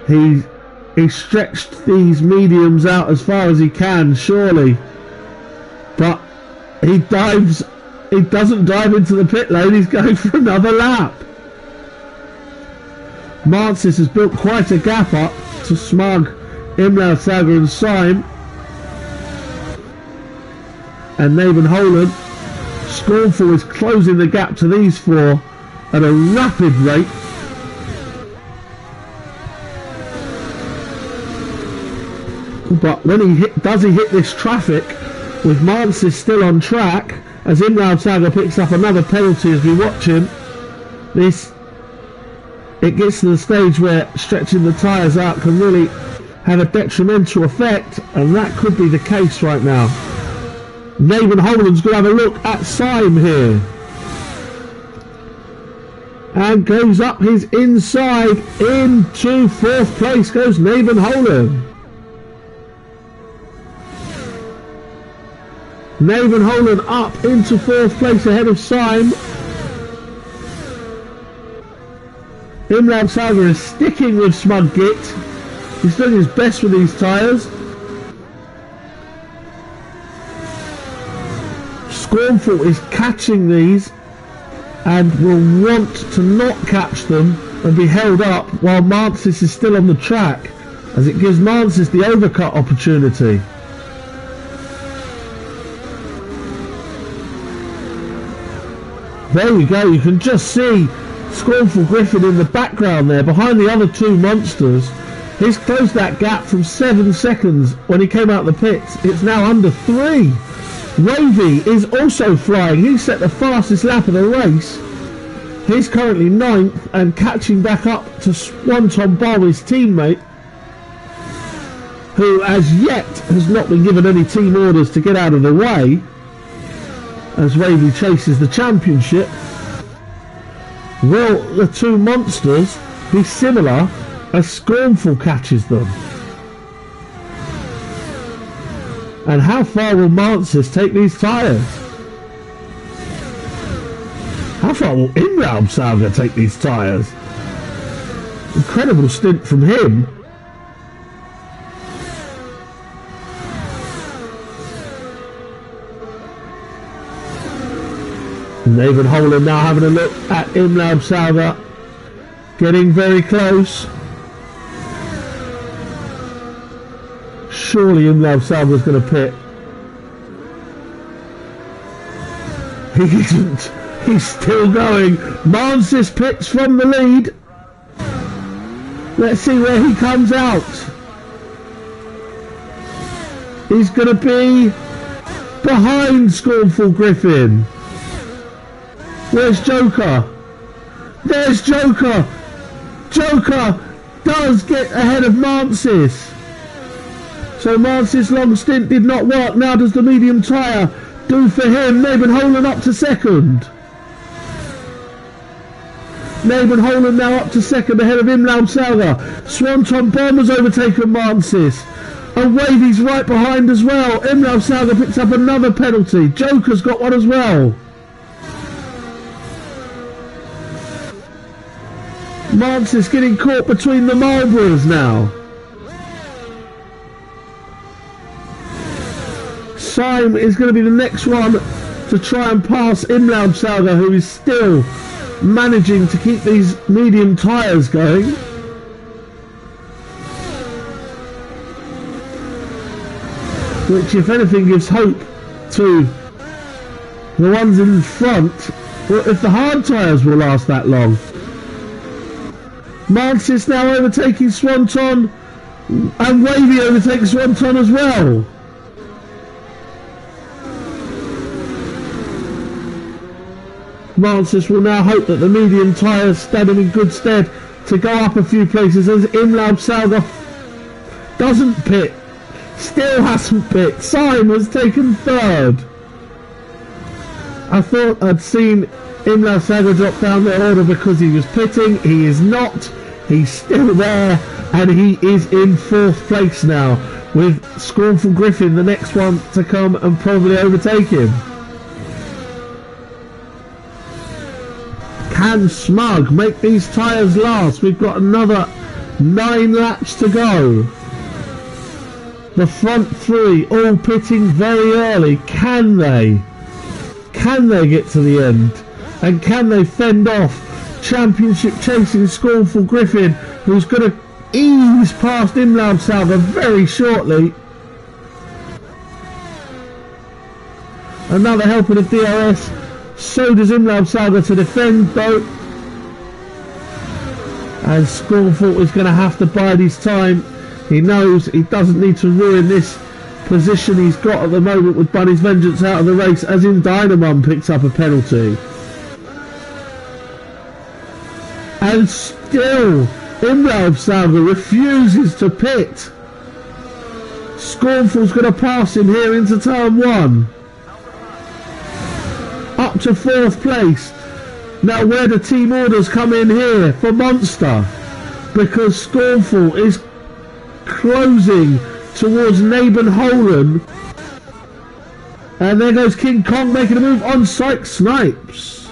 He stretched these mediums out as far as he can, surely. But he doesn't dive into the pit lane, he's going for another lap. Mancis has built quite a gap up to Smug, Imlav Saga and Syme. And Naben Holan. Scornful is closing the gap to these four at a rapid rate. But when he does he hit this traffic with Mancis still on track, as Imlav Saga picks up another penalty as we watch him, it gets to the stage where stretching the tyres out can really have a detrimental effect, and that could be the case right now. Naben Holan's going to have a look at Syme here. And goes up his inside. Into fourth place goes Naben Holan. Naben Holan up into fourth place ahead of Syme. Imlav Saga is sticking with Smug Git. He's doing his best with these tyres. Scornful is catching these and will want to not catch them and be held up while Mancis is still on the track, as it gives Mancis the overcut opportunity. There we go, you can just see Scornful Griffin in the background there behind the other two monsters. He's closed that gap from 7 seconds when he came out of the pits. It's now under 3. Wavy is also flying. He set the fastest lap of the race. He's currently 9th and catching back up to Swanton Bomb, his teammate, who as yet has not been given any team orders to get out of the way as Wavy chases the championship. Will the two monsters be similar as Scornful catches them? And how far will Mancis take these tyres? How far will Imlav Saga take these tyres? Incredible stint from him. Naben Holan now having a look at Imlav Saga, getting very close. Surely Imlav Saga's going to pit. He isn't. He's still going. Mancis pits from the lead. Let's see where he comes out. He's going to be behind Scornful Griffin. Where's Joker? There's Joker. Joker does get ahead of Mancis. So Mancis' long stint did not work. Now does the medium tyre do for him? Naben Holan up to second. Naben Holan now up to second ahead of Imlav Saga. Swanton Bomb has overtaken Mancis. And Wavy's right behind as well. Imlav Saga picks up another penalty. Joker's got one as well. Mancis getting caught between the Marlboroughs now. Syme is going to be the next one to try and pass Imlav Saga, who is still managing to keep these medium tyres going. Which, if anything, gives hope to the ones in front. Well, if the hard tyres will last that long. Mancis now overtaking Swanton, and Wavy overtakes Swanton as well. Mansis will now hope that the medium tyres stand him in good stead to go up a few places as Imlaub Salga doesn't pit. Still hasn't pit. Syme has taken third. I thought I'd seen Imlaub Salga drop down the order because he was pitting. He is not. He's still there, and he is in fourth place now, with Scornful Griffin, the next one to come and probably overtake him. Can Smug make these tyres last? We've got another 9 laps to go. The front three all pitting very early. Can they? Can they get to the end? And can they fend off championship chasing Scornful Griffin, who's going to ease past Imlaub Salga very shortly? Another helping of DRS. So does Imlaub Salga to defend though. And Scornful is going to have to bide his time. He knows he doesn't need to ruin this position he's got at the moment with Bunny's Vengeance out of the race, as in Dynamum picks up a penalty. And still Imlaub Salga refuses to pit. Scornful's going to pass him here into turn 1. Up to 4th place. Now where do team orders come in here for Monster? Because Scornful is closing towards Nabenholen. And there goes King Kong making a move on Syke Snipes.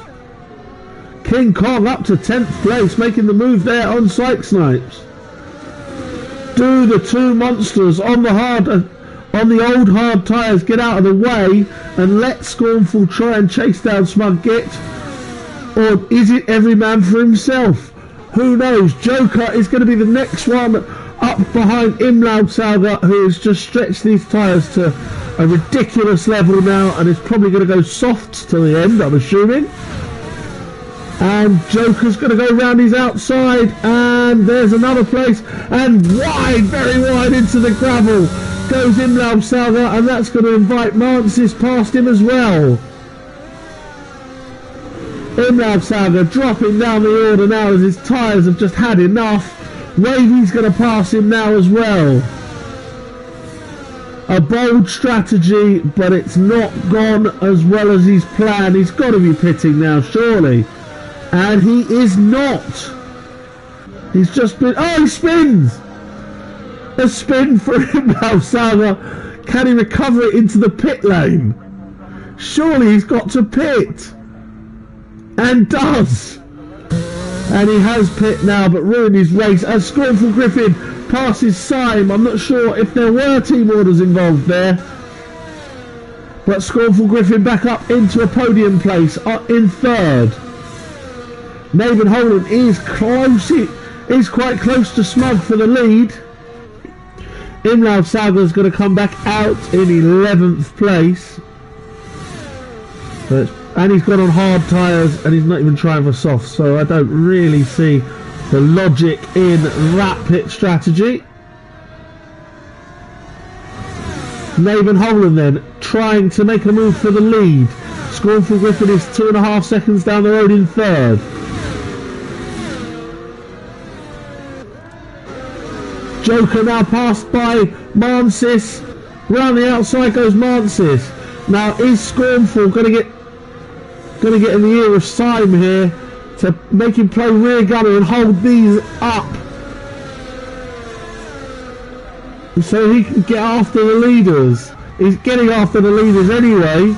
King Kong up to 10th place, making the move there on Syke Snipes. Do the two monsters on the old hard tyres get out of the way and let Scornful try and chase down Smug Git? Or is it every man for himself? Who knows? Joker is going to be the next one up behind Imlaub Salga, who has just stretched these tyres to a ridiculous level now and is probably going to go soft to the end, I'm assuming. And Joker's going to go round his outside, and there's another place, and wide, very wide into the gravel goes Imlaub Salga, and that's going to invite Mansis past him as well. Imlaub Salga dropping down the order now as his tyres have just had enough. Wavy's going to pass him now as well. A bold strategy, but it's not gone as well as he's planned. He's got to be pitting now, surely. And he is not. He's just been... Oh, he spins! A spin for Imlaub Salga. Can he recover it into the pit lane? Surely he's got to pit. And does. And he has pit now, but ruined his race as Scornful Griffin passes Syme. I'm not sure if there were team orders involved there. But Scornful Griffin back up into a podium place in 3rd. Nabenholen is close. He is quite close to Smug for the lead. Imlaub Salga is going to come back out in 11th place. And he's gone on hard tyres and he's not even trying for soft, so I don't really see the logic in that pit strategy. Nabenholen then trying to make a move for the lead. Scornful Griffin is 2.5 seconds down the road in 3rd. Joker now passed by Mansis. Round the outside goes Mansis. Now is Scornful going to get in the ear of Syme here to make him play rear gunner and hold these up so he can get after the leaders. He's getting after the leaders anyway,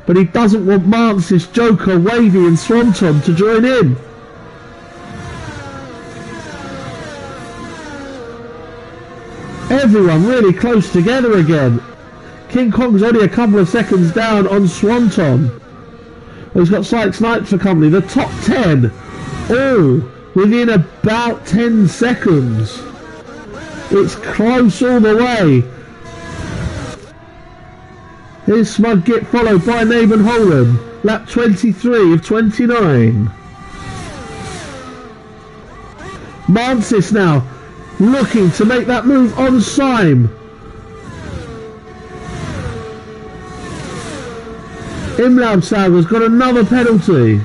but he doesn't want Mansis, Joker, Wavy and Swanton to join in. Everyone really close together again. King Kong's only a couple of seconds down on Swanton. He's got Syke Snipes for company. The top 10 all within about 10 seconds. It's close all the way. Here's Smug Git followed by Nabenholen. Lap 23 of 29. Mansis now looking to make that move on Syme. Imlaub-Sauger's got another penalty.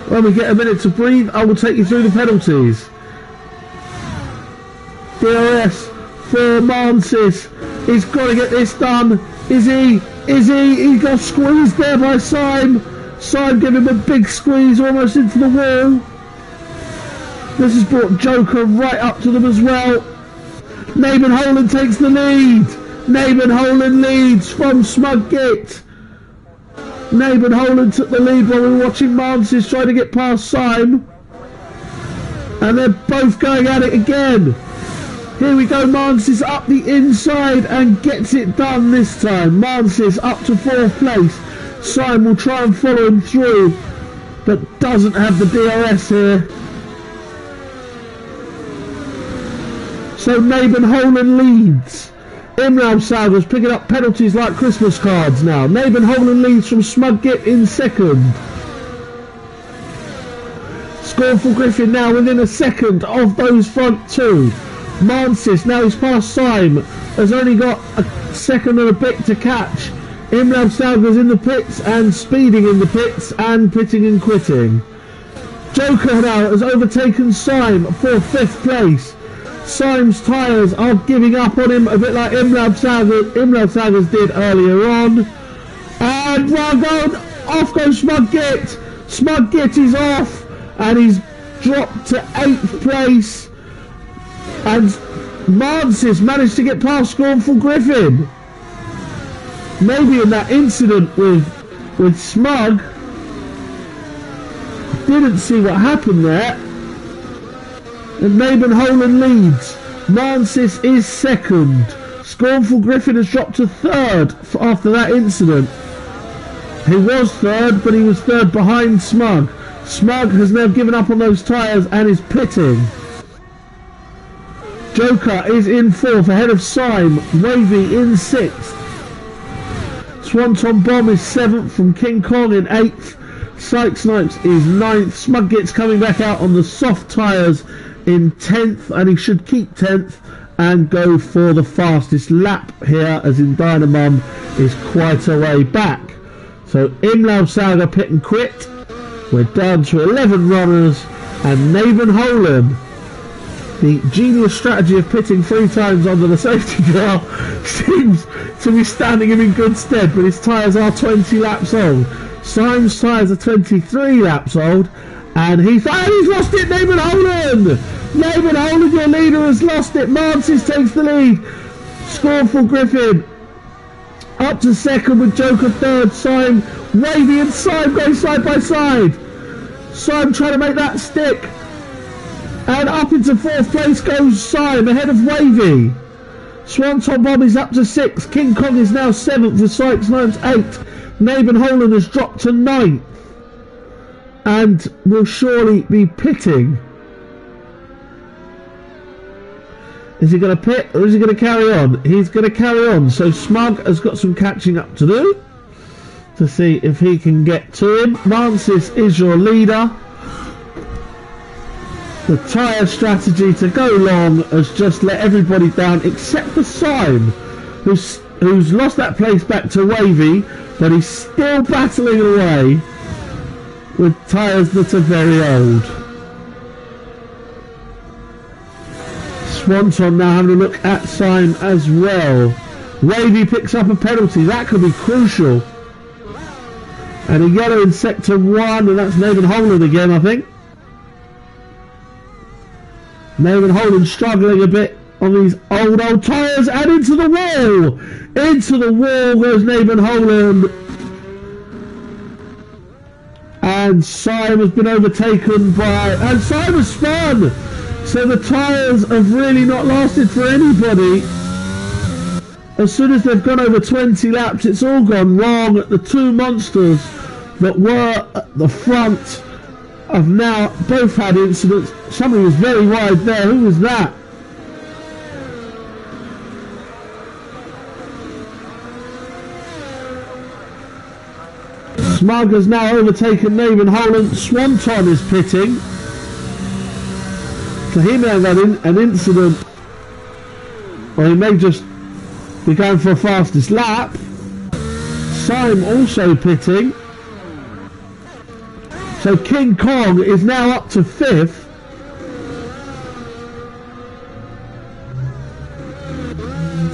When we get a minute to breathe, I will take you through the penalties. DRS for Mansis. He's got to get this done. Is he? Is he? He got squeezed there by Syme. Syme gave him a big squeeze almost into the wall. This has brought Joker right up to them as well. Naben Holland takes the lead. Naben Holland leads from Smug-Git. Naben Holland took the lead while we were watching Mansis try to get past Syme. And they're both going at it again. Here we go, Mansis up the inside and gets it done this time. Mansis up to 4th place. Syme will try and follow him through, but doesn't have the DRS here. So Naben Holland leads. Imlaub-Sauger's picking up penalties like Christmas cards now. Naben Holland leads from Smug-Git in 2nd. Scornful Griffin now within a second of those front two. Mansis, now he's past Syme, has only got a second and a bit to catch. Imlaub-Sauger's in the pits and speeding in the pits and pitting and quitting. Joker now has overtaken Syme for 5th place. Syme's tyres are giving up on him a bit like Imlaub-Sauger's did earlier on. And off goes Smug-Git. Smug-Git is off and he's dropped to 8th place. And Mansis managed to get past Scornful Griffin. Maybe in that incident with Smug, didn't see what happened there. And Naben Holland leads. Mansis is 2nd. Scornful Griffin has dropped to 3rd after that incident. He was 3rd, but he was 3rd behind Smug. Smug has now given up on those tyres and is pitting. Joker is in 4th ahead of Syme. Wavy in 6th. Swanton Bomb is 7th from King Kong in 8th. Syke Snipes is 9th. Smug-Git's coming back out on the soft tyres in 10th, and he should keep 10th and go for the fastest lap here, as in Dynamum is quite a way back. So Imlaub-Sauger pit and quit. We're down to 11 runners, and Naben Holland, the genius strategy of pitting 3 times under the safety car, seems to be standing him in good stead, but his tyres are 20 laps old. Syme's tyres are 23 laps old, and he's lost it, Naben Holland! Naben Holland, your leader, has lost it. Mansis takes the lead. Scornful Griffin up to 2nd with Joker 3rd. Syme, Wavy and Syme going side by side. Syme trying to make that stick. And up into 4th place goes Syme ahead of Wavy. Swanton Bomb is up to 6th. King Kong is now 7th with Syke Snipes 8th. Naben Holland has dropped to 9th and will surely be pitting. Is he going to pit or is he going to carry on? He's going to carry on. So Smug has got some catching up to do to see if he can get to him. Mansis is your leader. The tyre strategy to go long has just let everybody down except for Syme, who's lost that place back to Wavy, but he's still battling away with tyres that are very old. Swanton now having a look at Syme as well. Wavy picks up a penalty. That could be crucial. And a yellow in sector 1, and that's Naben Holland again, I think. Naben Holland struggling a bit on these old tyres, and into the wall! Into the wall goes Naben Holland. And Syme has been overtaken by... And Syme has spun! So the tyres have really not lasted for anybody. As soon as they've gone over 20 laps, it's all gone wrong. The 2 monsters that were at the front have now both had incidents. Somebody was very wide there. Who was that? Smug has now overtaken Naben Holland. Swanton is pitting. So he may have had an incident, or he may just be going for a fastest lap. Syme also pitting. So King Kong is now up to 5th.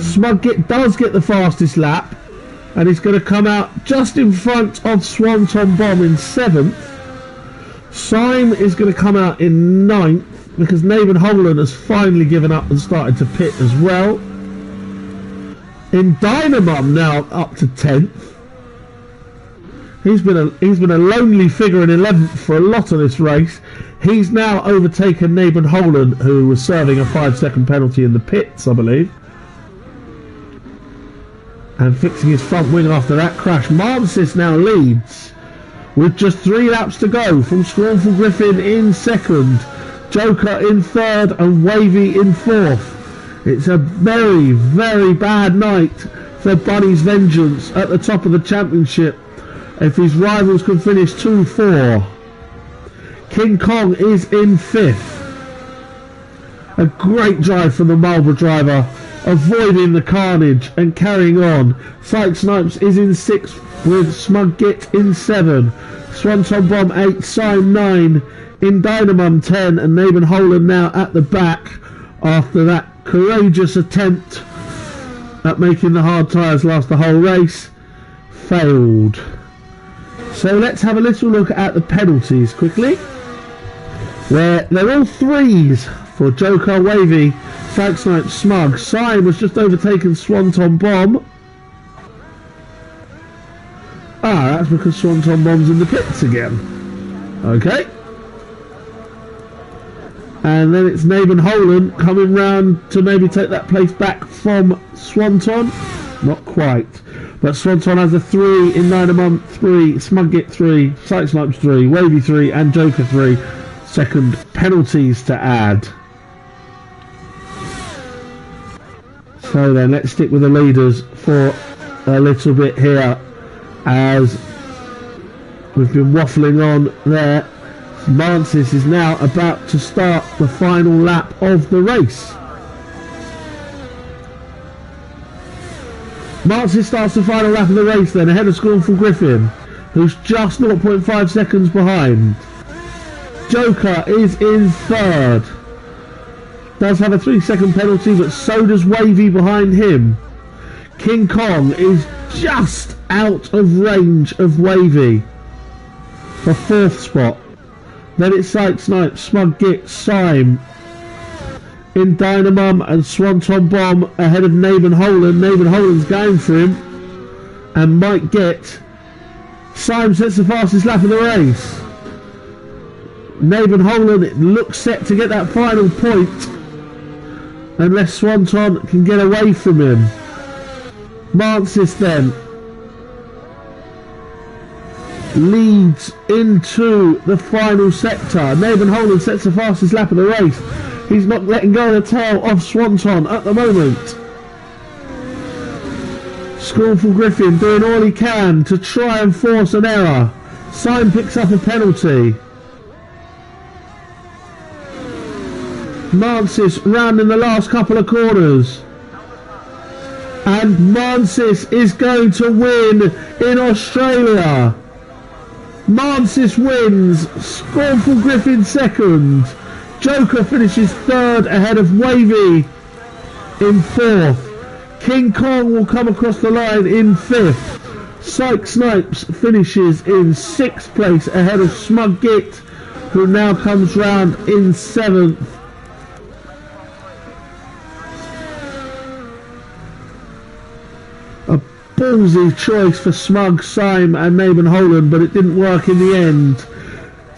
Smug does get the fastest lap, and he's going to come out just in front of Swanton Bomb in 7th. Syme is going to come out in 9th because Nathan Holland has finally given up and started to pit as well. In Dynamum now up to 10th. He's been a lonely figure in 11th for a lot of this race. He's now overtaken Nathan Holland, who was serving a 5-second penalty in the pits, I believe. And fixing his front wing after that crash. Marcis now leads with just 3 laps to go from Scornful Griffin in 2nd, Joker in 3rd and Wavy in 4th. It's a very, very bad night for Bunny's Vengeance at the top of the championship if his rivals can finish 2-4. King Kong is in 5th. A great drive from the Marlborough driver, avoiding the carnage and carrying on. Sykes Snipes is in 6th with Smug Git in 7. Swanton Bomb 8, Syme 9, in Dynamum 10, and Nathan Holland now at the back after that courageous attempt at making the hard tyres last the whole race. Failed. So let's have a little look at the penalties quickly, where they're all 3s for Joker, Wavy, Sykes Snipes, Smug. Syme was just overtaken Swanton Bomb. That's because Swanton Bomb's in the pits again. Okay. And then it's Nathan Holland coming round to maybe take that place back from Swanton. Not quite. But Swanton has a 3 in Dynamum 3, Smug 3, Sykes Snipes 3, Wavy 3 and Joker 3. Second penalties to add. So then let's stick with the leaders for a little bit here, as we've been waffling on there. Marcis is now about to start the final lap of the race. Marcis starts the final lap of the race then, ahead of Scornful Griffin, who's just 0.5 seconds behind. Joker is in 3rd. Does have a 3-second penalty, but so does Wavy behind him. King Kong is just out of range of Wavy for 4th spot. Then it's Sykes Snipes, Smug Git, Syme in Dynamum and Swanton Bomb ahead of Nathan Holland. Nathan Holland's going for him and might get. Syme sets the fastest lap of the race. Nathan Holland looks set to get that final point unless Swanton can get away from him. Marcis then leads into the final sector. Nathan Holland sets the fastest lap of the race. He's not letting go of the tail of Swanton at the moment. Scornful Griffin doing all he can to try and force an error. Syme picks up a penalty. Marcis rounding the last couple of corners. And Marcis is going to win in Australia. Marcis wins, Scornful Griffin 2nd, Joker finishes 3rd ahead of Wavy in 4th, King Kong will come across the line in 5th, Sykes Snipes finishes in 6th place ahead of Smug Git, who now comes round in 7th. Ballsy choice for Smug, Syme and Nathan Holland, but it didn't work in the end.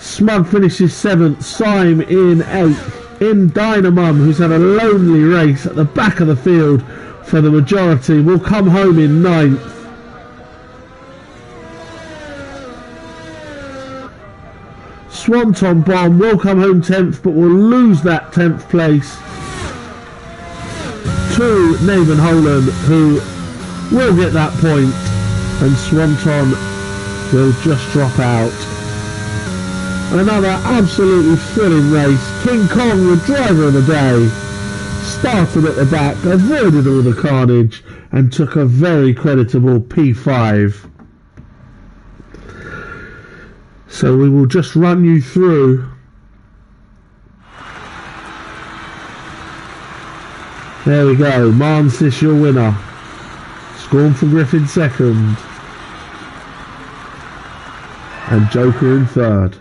Smug finishes 7th, Syme in 8th. In Dynamum, who's had a lonely race at the back of the field for the majority, will come home in 9th. Swanton Bomb will come home 10th, but will lose that 10th place to Nathan Holland, who will get that point, and Swanton will just drop out. Another absolutely thrilling race. King Kong, the driver of the day, started at the back, avoided all the carnage, and took a very creditable P5. So we will just run you through. There we go. Mansis, your winner. Scornful Griffin second. And Joker in third.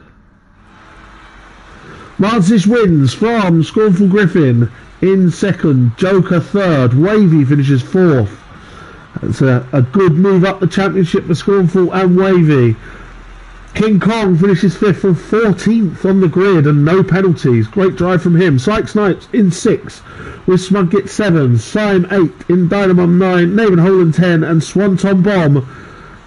Mansis wins from Scornful Griffin in second. Joker third. Wavy finishes fourth. It's a good move up the championship for Scornful and Wavy. King Kong finishes fifth from 14th on the grid and no penalties. Great drive from him. Syke Snipes in sixth with Smugget 7, Syme 8, in Dynamum 9, Naven Holland 10 and Swanton Bomb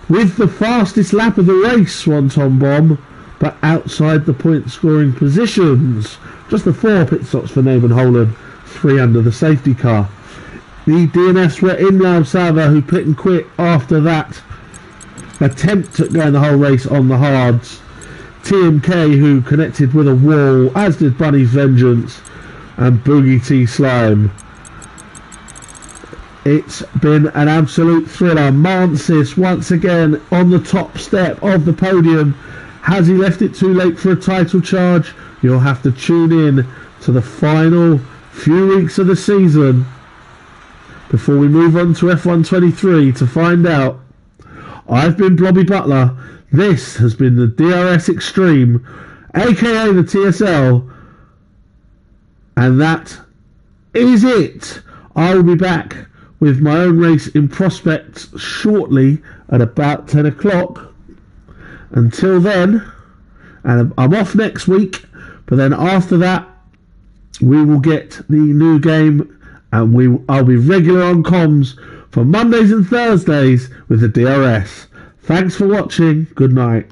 with the fastest lap of the race, Swanton Bomb, but outside the point scoring positions. Just the 4 pit stops for Naven Holland, 3 under the safety car. The DNFs were Imlav Sava, who pit and quit after that attempt at going the whole race on the hards. TMK, who connected with a wall, as did Bunny's Vengeance, and Boogie T Slime. It's been an absolute thriller. Mansis once again on the top step of the podium. Has he left it too late for a title charge? You'll have to tune in to the final few weeks of the season before we move on to F123 to find out. I've been Blobby Butler. This has been the DRS Extreme, aka the TSL, and that is it. I will be back with my own race in prospect shortly at about 10 o'clock. Until then, and I'm off next week, but then after that we will get the new game, and I'll be regular on comms for Mondays and Thursdays with the DRS. Thanks for watching. Good night.